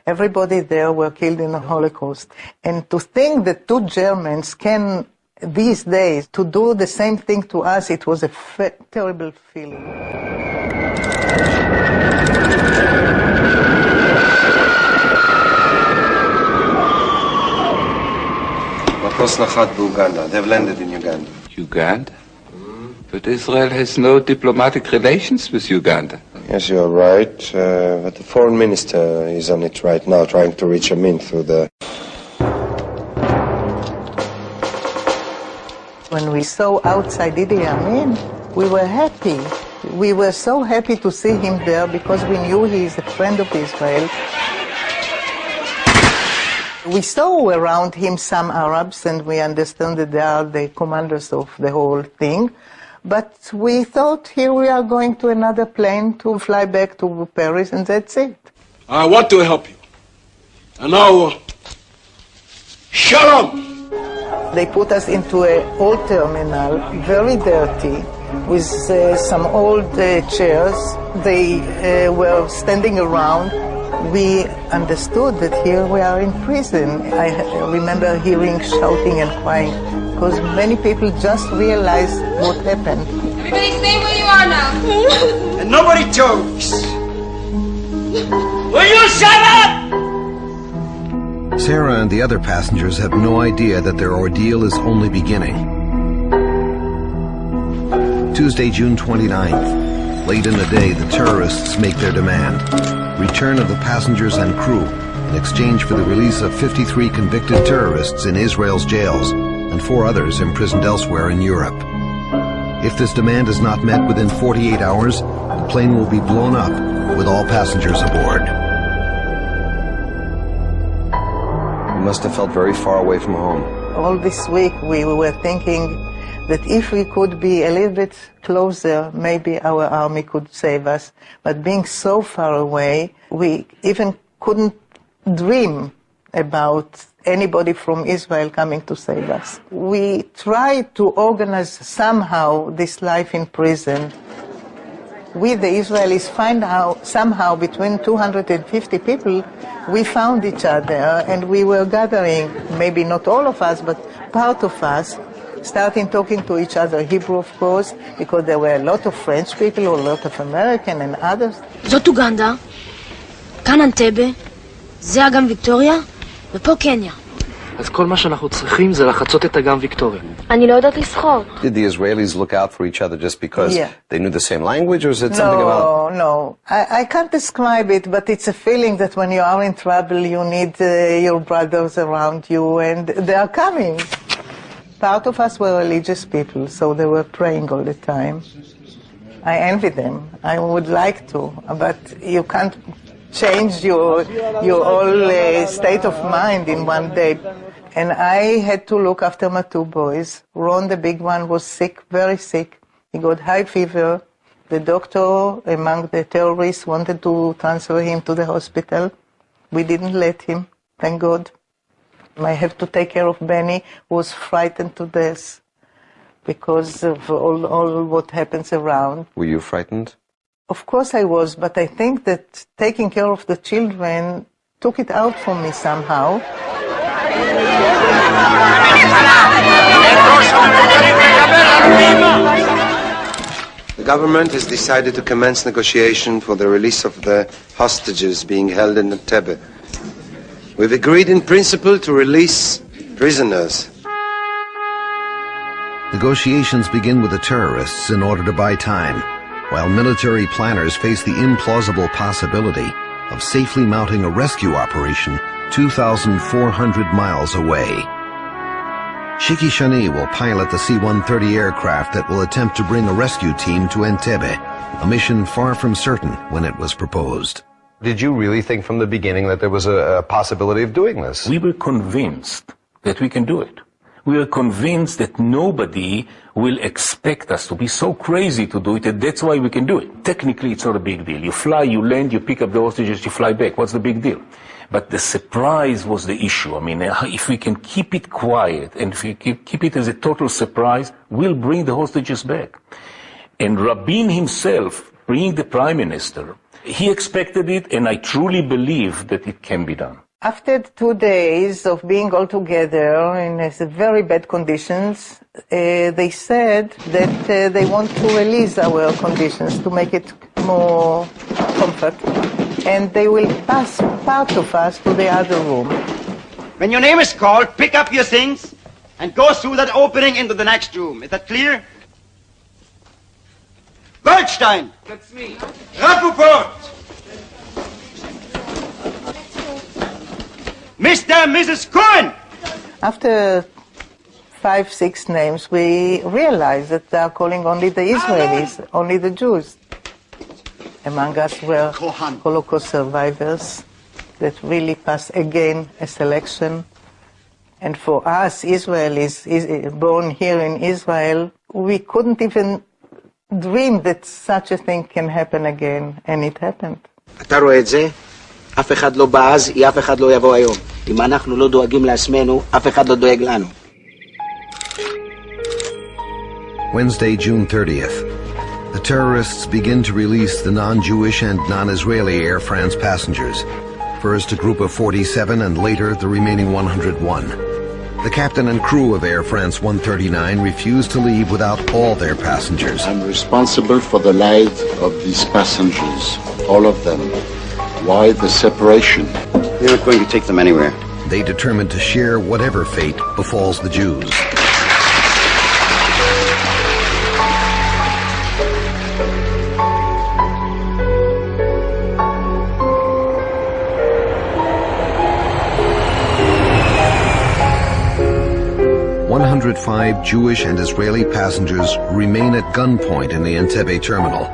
everybody there were killed in the Holocaust. And to think that 2 Germans can, these days, to do the same thing to us, it was a terrible feeling. Koslachat Uganda. They've landed in Uganda. Uganda? But Israel has no diplomatic relations with Uganda. Yes, you're right. But the foreign minister is on it right now, trying to reach Amin through the... When we saw outside Idi Amin, we were happy. We were so happy to see him there because we knew he is a friend of Israel. We saw around him some Arabs, and we understand that they are the commanders of the whole thing. But we thought, here we are going to another plane to fly back to Paris, and that's it. I want to help you. And now, Shalom! They put us into an old terminal, very dirty, with some old chairs. They were standing around. We understood that here we are in prison. I remember hearing shouting and crying because many people just realized what happened. Everybody stay where you are now. And nobody talks. Will you shut up? Sarah and the other passengers have no idea that their ordeal is only beginning. Tuesday, June 29th. Late in the day, the terrorists make their demand. Return of the passengers and crew in exchange for the release of 53 convicted terrorists in Israel's jails and 4 others imprisoned elsewhere in Europe. If this demand is not met within 48 hours, the plane will be blown up with all passengers aboard. You must have felt very far away from home. All this week we were thinking that if we could be a little bit closer, maybe our army could save us. But being so far away, we even couldn't dream about anybody from Israel coming to save us. We tried to organize somehow this life in prison. We, the Israelis, find out somehow between 250 people, we found each other and we were gathering, maybe not all of us, but part of us, starting talking to each other, Hebrew of course, because there were a lot of French people, a lot of American and others. זאת אוגנדה, כאן אנטבה, זה אגם ויקטוריה, ופה קניה. אז כל מה שאנחנו צריכים זה לחצות את אגם ויקטוריה. אני לא יודעת לשחות. Did the Israelis look out for each other just because they knew the same language, or is it something about... No. I can't describe it, but it's a feeling that when you are in trouble, you need your brothers around you, and they are coming. Part of us were religious people, so they were praying all the time. I envy them. I would like to, but you can't change your whole state of mind in one day. And I had to look after my 2 boys. Ron, the big one, was sick, very sick. He got high fever. The doctor among the terrorists wanted to transfer him to the hospital. We didn't let him, thank God. I have to take care of Benny, who was frightened to death because of all what happens around. Were you frightened? Of course I was, but I think that taking care of the children took it out from me somehow. The government has decided to commence negotiation for the release of the hostages being held in Entebbe. We've agreed in principle to release prisoners. Negotiations begin with the terrorists in order to buy time, while military planners face the implausible possibility of safely mounting a rescue operation 2,400 miles away. Shiki Shani will pilot the C-130 aircraft that will attempt to bring a rescue team to Entebbe, a mission far from certain when it was proposed. Did you really think from the beginning that there was a possibility of doing this? We were convinced that we can do it. We were convinced that nobody will expect us to be so crazy to do it, and that's why we can do it. Technically, it's not a big deal. You fly, you land, you pick up the hostages, you fly back. What's the big deal? But the surprise was the issue. I mean, if we can keep it quiet and if we keep it as a total surprise, we'll bring the hostages back. And Rabin himself, being the prime minister, he expected it, and I truly believe that it can be done. After 2 days of being all together in very bad conditions, they said that they want to release our conditions to make it more comfort, and they will pass part of us to the other room. When your name is called, pick up your things and go through that opening into the next room. Is that clear? Goldstein! That's me. Rappaport! Mr. and Mrs. Cohen! After 5, 6 names, we realized that they are calling only the Israelis, only the Jews. Among us were Holocaust survivors that really passed again a selection. And for us, Israelis born here in Israel, we couldn't even dream that such a thing can happen again, and it happened. אתה רואה את זה? אף אחד לא בא אז, אף אחד לא יבוא היום. אם אנחנו לא דואגים לעצמנו, אף אחד לא דואג לנו. Wednesday, June 30th. The terrorists begin to release the non-Jewish and non-Israeli Air France passengers. First a group of 47 and later the remaining 101. The captain and crew of Air France 139 refused to leave without all their passengers. I'm responsible for the lives of these passengers, all of them. Why the separation? You're not going to take them anywhere. They determined to share whatever fate befalls the Jews. Five Jewish and Israeli passengers remain at gunpoint in the Entebbe terminal,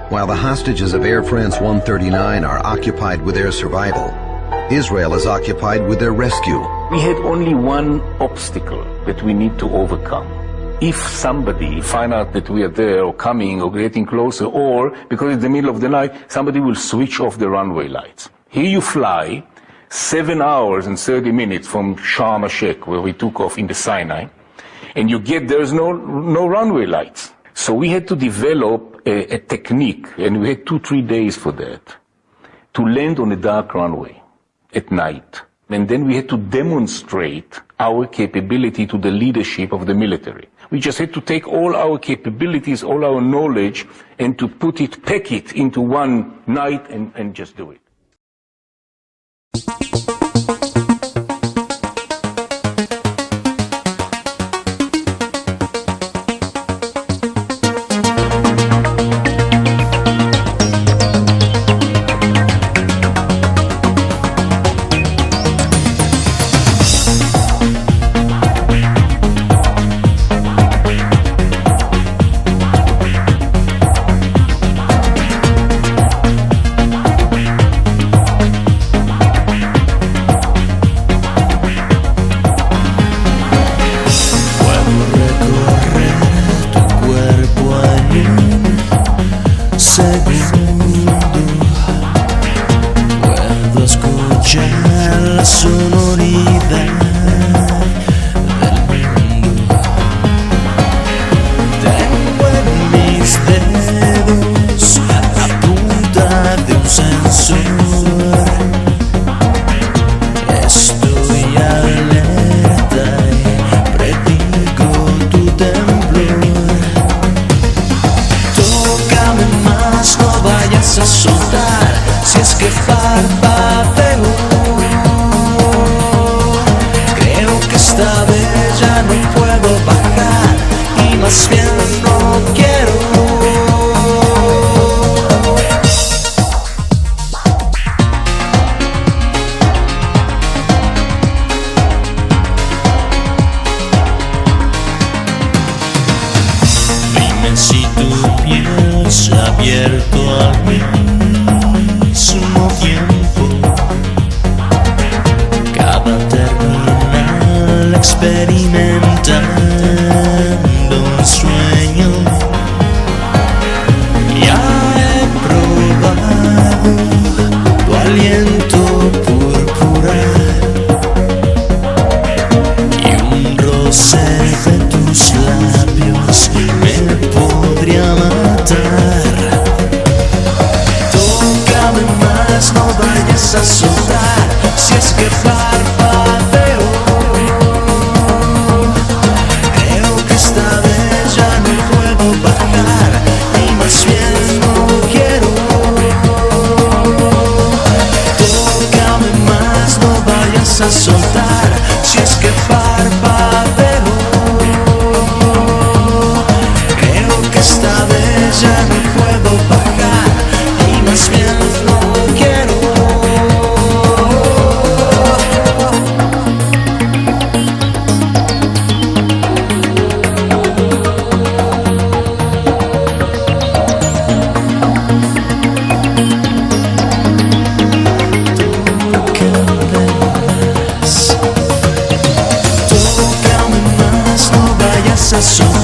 while the hostages of Air France 139 are occupied with their survival. Israel is occupied with their rescue. We had only one obstacle that we need to overcome. If somebody find out that we are there or coming or getting closer, or because it's the middle of the night, somebody will switch off the runway lights. Here you fly 7 hours and 30 minutes from Sharm el-Sheikh, where we took off in the Sinai, and you get there's no runway lights. So we had to develop a technique, and we had 2-3 days for that, to land on a dark runway at night. And then we had to demonstrate our capability to the leadership of the military. We just had to take all our capabilities, all our knowledge, and to pack it into one night and just do it.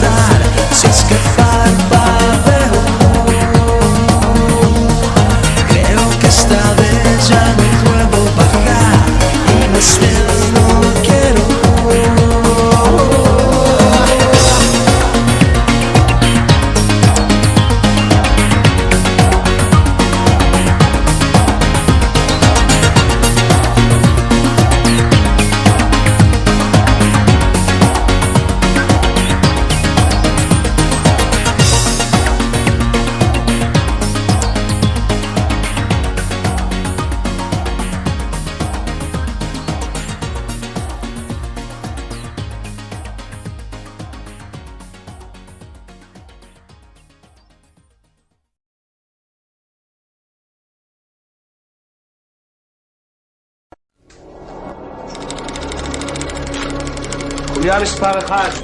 tratar, si escapar va creo que esta vez ya no puedo bajar y más bien no quiero. חוליה מספר 1,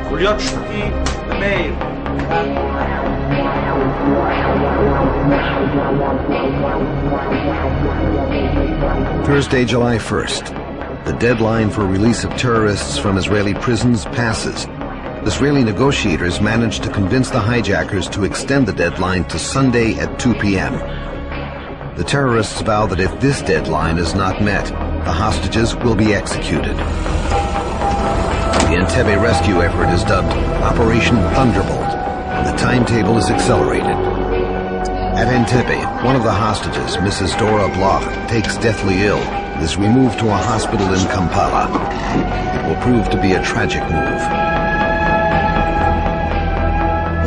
חוליות שוקי ומאיר. Thursday, July 1st. The deadline for release of terrorists from Israeli prisons passes. Israeli negotiators managed to convince the hijackers to extend the deadline to Sunday at 2 p.m. The terrorists vow that if this deadline is not met, the hostages will be executed. The Entebbe rescue effort is dubbed Operation Thunderbolt, and the timetable is accelerated. At Entebbe, one of the hostages, Mrs. Dora Bloch, takes deathly ill and is removed to a hospital in Kampala. It will prove to be a tragic move.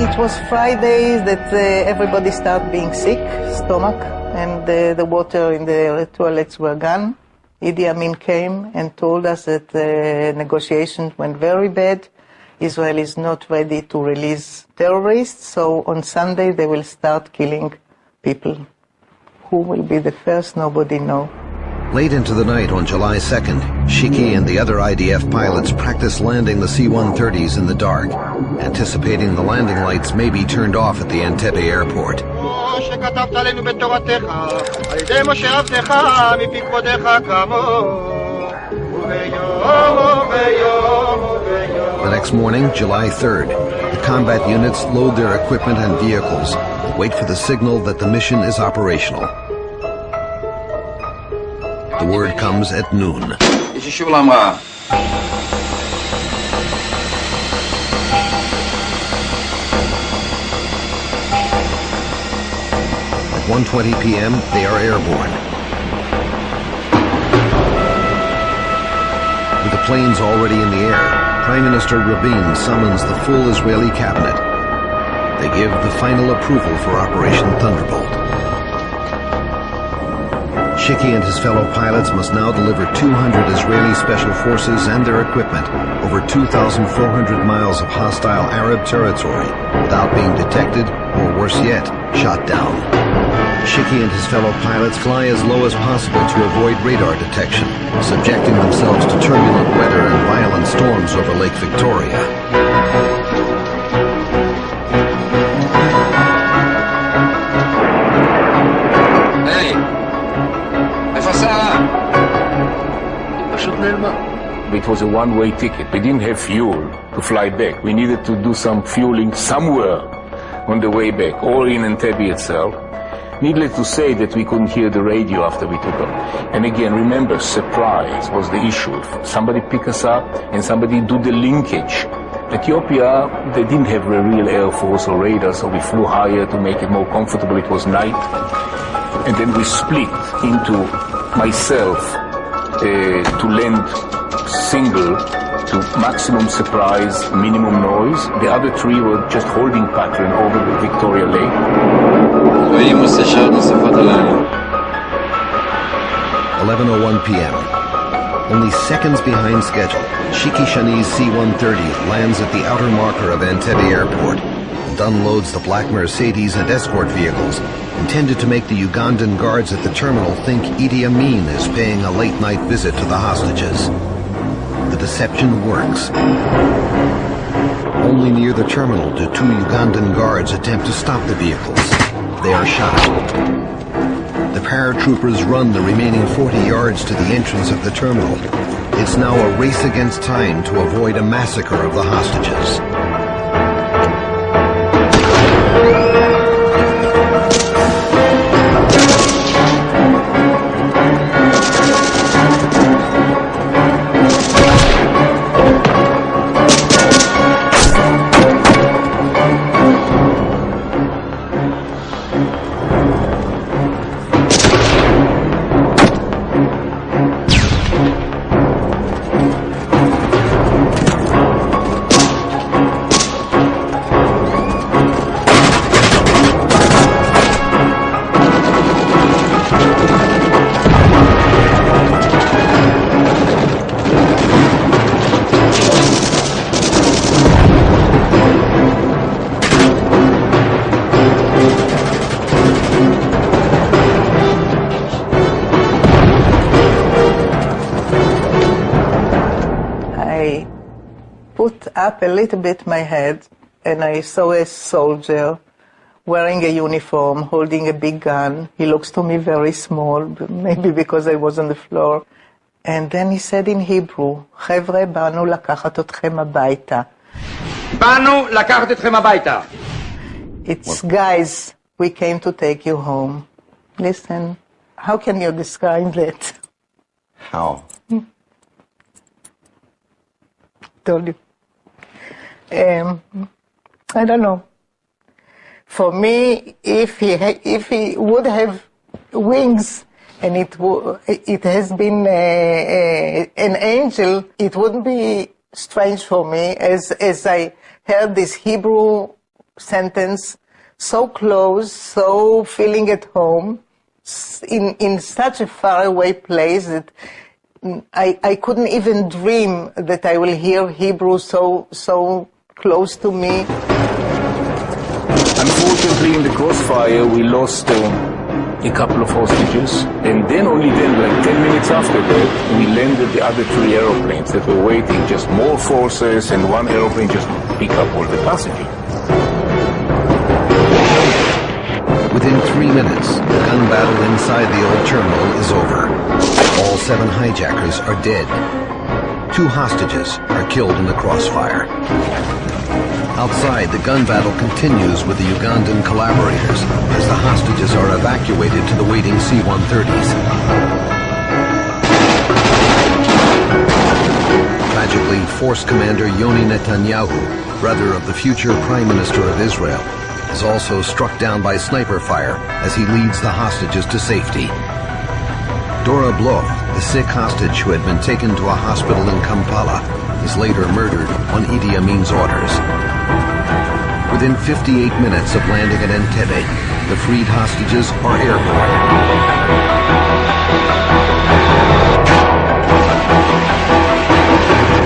It was Friday that everybody started being sick, stomach, and the water in the toilets were gone. Idi Amin came and told us that the negotiations went very bad. Israel is not ready to release terrorists, so on Sunday they will start killing people. Who will be the first, nobody knows. Late into the night on July 2nd, Shiki and the other IDF pilots practice landing the C-130s in the dark, anticipating the landing lights may be turned off at the Entebbe airport. שכתבת עלינו בתורתך, על ידי משה עבדך, מפקודך כמוהו, וביום. The next morning, July 3rd, the combat units load their equipment and vehicles and wait for the signal that the mission is operational. The word comes at noon. יש אישור להמראה. At 1:20 p.m., they are airborne. With the planes already in the air, Prime Minister Rabin summons the full Israeli cabinet. They give the final approval for Operation Thunderbolt. Shiki and his fellow pilots must now deliver 200 Israeli special forces and their equipment over 2,400 miles of hostile Arab territory without being detected, or worse yet, shot down. Shiki and his fellow pilots fly as low as possible to avoid radar detection, subjecting themselves to turbulent weather and violent storms over Lake Victoria. It was a one-way ticket. We didn't have fuel to fly back. We needed to do some fueling somewhere on the way back, or in Entebbe itself. Needless to say that we couldn't hear the radio after we took off. And again, remember, surprise was the issue. Somebody pick us up and somebody do the linkage. Ethiopia, they didn't have a real air force or radar, so we flew higher to make it more comfortable. It was night. And then we split into myself to land single to maximum surprise, minimum noise. The other three were just holding pattern over the Victoria Lake. 11:01 p.m. Only seconds behind schedule, Shiki Shani's C-130 lands at the outer marker of Entebbe Airport and unloads the black Mercedes and escort vehicles intended to make the Ugandan guards at the terminal think Idi Amin is paying a late-night visit to the hostages. The deception works. Only near the terminal do two Ugandan guards attempt to stop the vehicles. They are shot. The paratroopers run the remaining 40 yards to the entrance of the terminal. It's now a race against time to avoid a massacre of the hostages. Up a little bit my head, and I saw a soldier wearing a uniform, holding a big gun. He looks to me very small, maybe because I was on the floor. And then he said in Hebrew, חבר'ה, באנו לקחת אתכם הביתה. באנו לקחת אתכם הביתה. It's guys, we came to take you home. Listen, how can you describe that? How? Told you. I don't know. For me, if he would have wings and it has been an angel, it wouldn't be strange for me as I heard this Hebrew sentence so close, so feeling at home in such a faraway place that I couldn't even dream that I will hear Hebrew so close to me. Unfortunately, in the crossfire, we lost a couple of hostages, and then, only then, like 10 minutes after that, we landed the other 3 aeroplanes that were waiting, just more forces, and one aeroplane just pick up all the passengers. Within 3 minutes, the gun battle inside the old terminal is over. All 7 hijackers are dead. 2 hostages are killed in the crossfire. Outside, the gun battle continues with the Ugandan collaborators as the hostages are evacuated to the waiting C-130s. Tragically, Force Commander Yoni Netanyahu, brother of the future Prime Minister of Israel, is also struck down by sniper fire as he leads the hostages to safety. Dora Bloch, the sick hostage who had been taken to a hospital in Kampala, is later murdered on Idi Amin's orders. Within 58 minutes of landing at Entebbe, the freed hostages are airborne.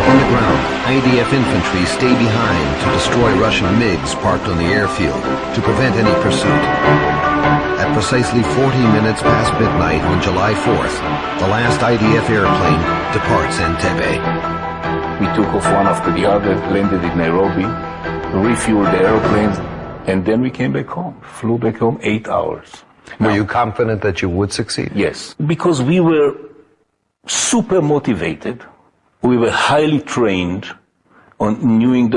On the ground, IDF infantry stay behind to destroy Russian MiGs parked on the airfield to prevent any pursuit. At precisely 40 minutes past midnight on July 4th, the last IDF airplane departs Entebbe. We took off one after the other, landed in Nairobi, refueled the airplanes, and then we came back home. Flew back home 8 hours. Were you confident that you would succeed? Yes, because we were super motivated. We were highly trained on knowing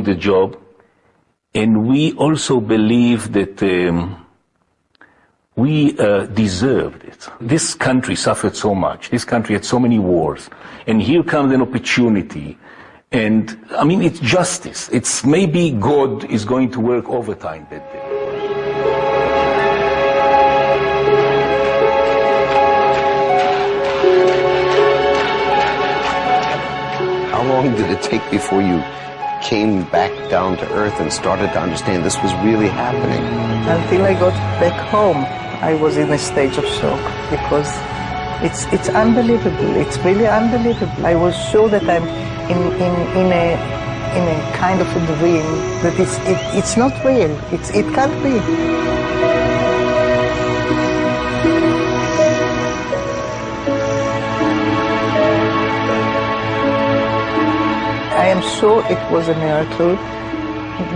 the job, and we also believed that we deserved it. This country suffered so much. This country had so many wars, and here comes an opportunity. And I mean, it's justice. It's maybe God is going to work overtime that day. How long did it take before you came back down to earth and started to understand this was really happening? Until I got back home, I was in a stage of shock because it's unbelievable. It's really unbelievable. I was sure that I'm in a kind of a dream, that it's not real. It can't be. I am sure it was a miracle.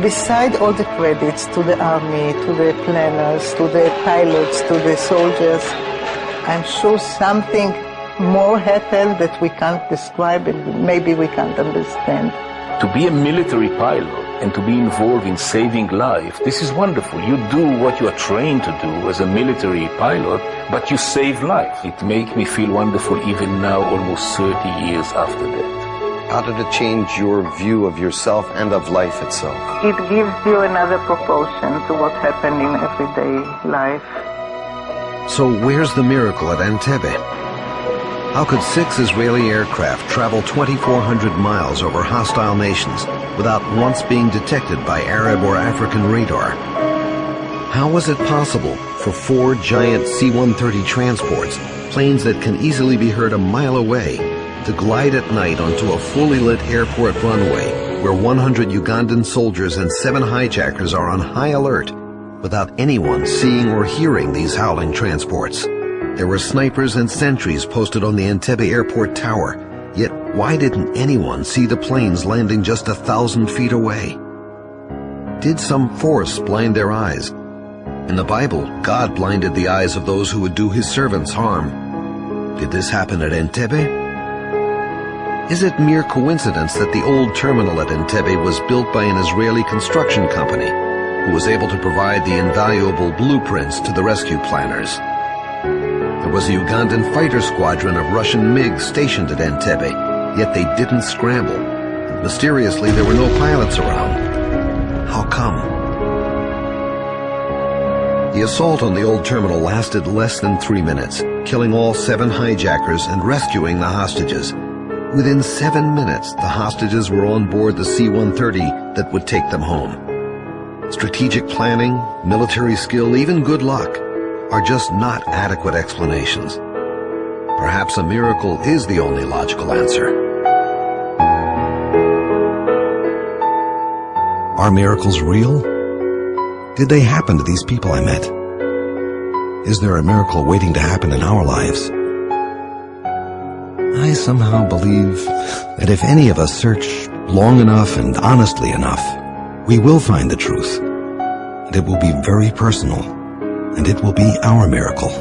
Beside all the credits to the army, to the planners, to the pilots, to the soldiers, I'm sure something more happened that we can't describe it, maybe we can't understand. To be a military pilot and to be involved in saving life, this is wonderful. You do what you are trained to do as a military pilot, but you save life. It makes me feel wonderful even now, almost 30 years after that. How did it change your view of yourself and of life itself? It gives you another proportion to what happened in everyday life. So where's the miracle at Entebbe? How could 6 Israeli aircraft travel 2,400 miles over hostile nations without once being detected by Arab or African radar? How was it possible for 4 giant C-130 transports, planes that can easily be heard a mile away, to glide at night onto a fully lit airport runway where 100 Ugandan soldiers and 7 hijackers are on high alert without anyone seeing or hearing these howling transports? There were snipers and sentries posted on the Entebbe airport tower, yet why didn't anyone see the planes landing just 1,000 feet away? Did some force blind their eyes? In the Bible, God blinded the eyes of those who would do his servants harm. Did this happen at Entebbe? Is it mere coincidence that the old terminal at Entebbe was built by an Israeli construction company who was able to provide the invaluable blueprints to the rescue planners? There was a Ugandan fighter squadron of Russian MiGs stationed at Entebbe, yet they didn't scramble. And mysteriously, there were no pilots around. How come? The assault on the old terminal lasted less than 3 minutes, killing all 7 hijackers and rescuing the hostages. Within 7 minutes, the hostages were on board the C-130 that would take them home. Strategic planning, military skill, even good luck are just not adequate explanations. Perhaps a miracle is the only logical answer. Are miracles real? Did they happen to these people I met? Is there a miracle waiting to happen in our lives? I somehow believe that if any of us search long enough and honestly enough, we will find the truth. And it will be very personal. And it will be our miracle.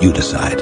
You decide.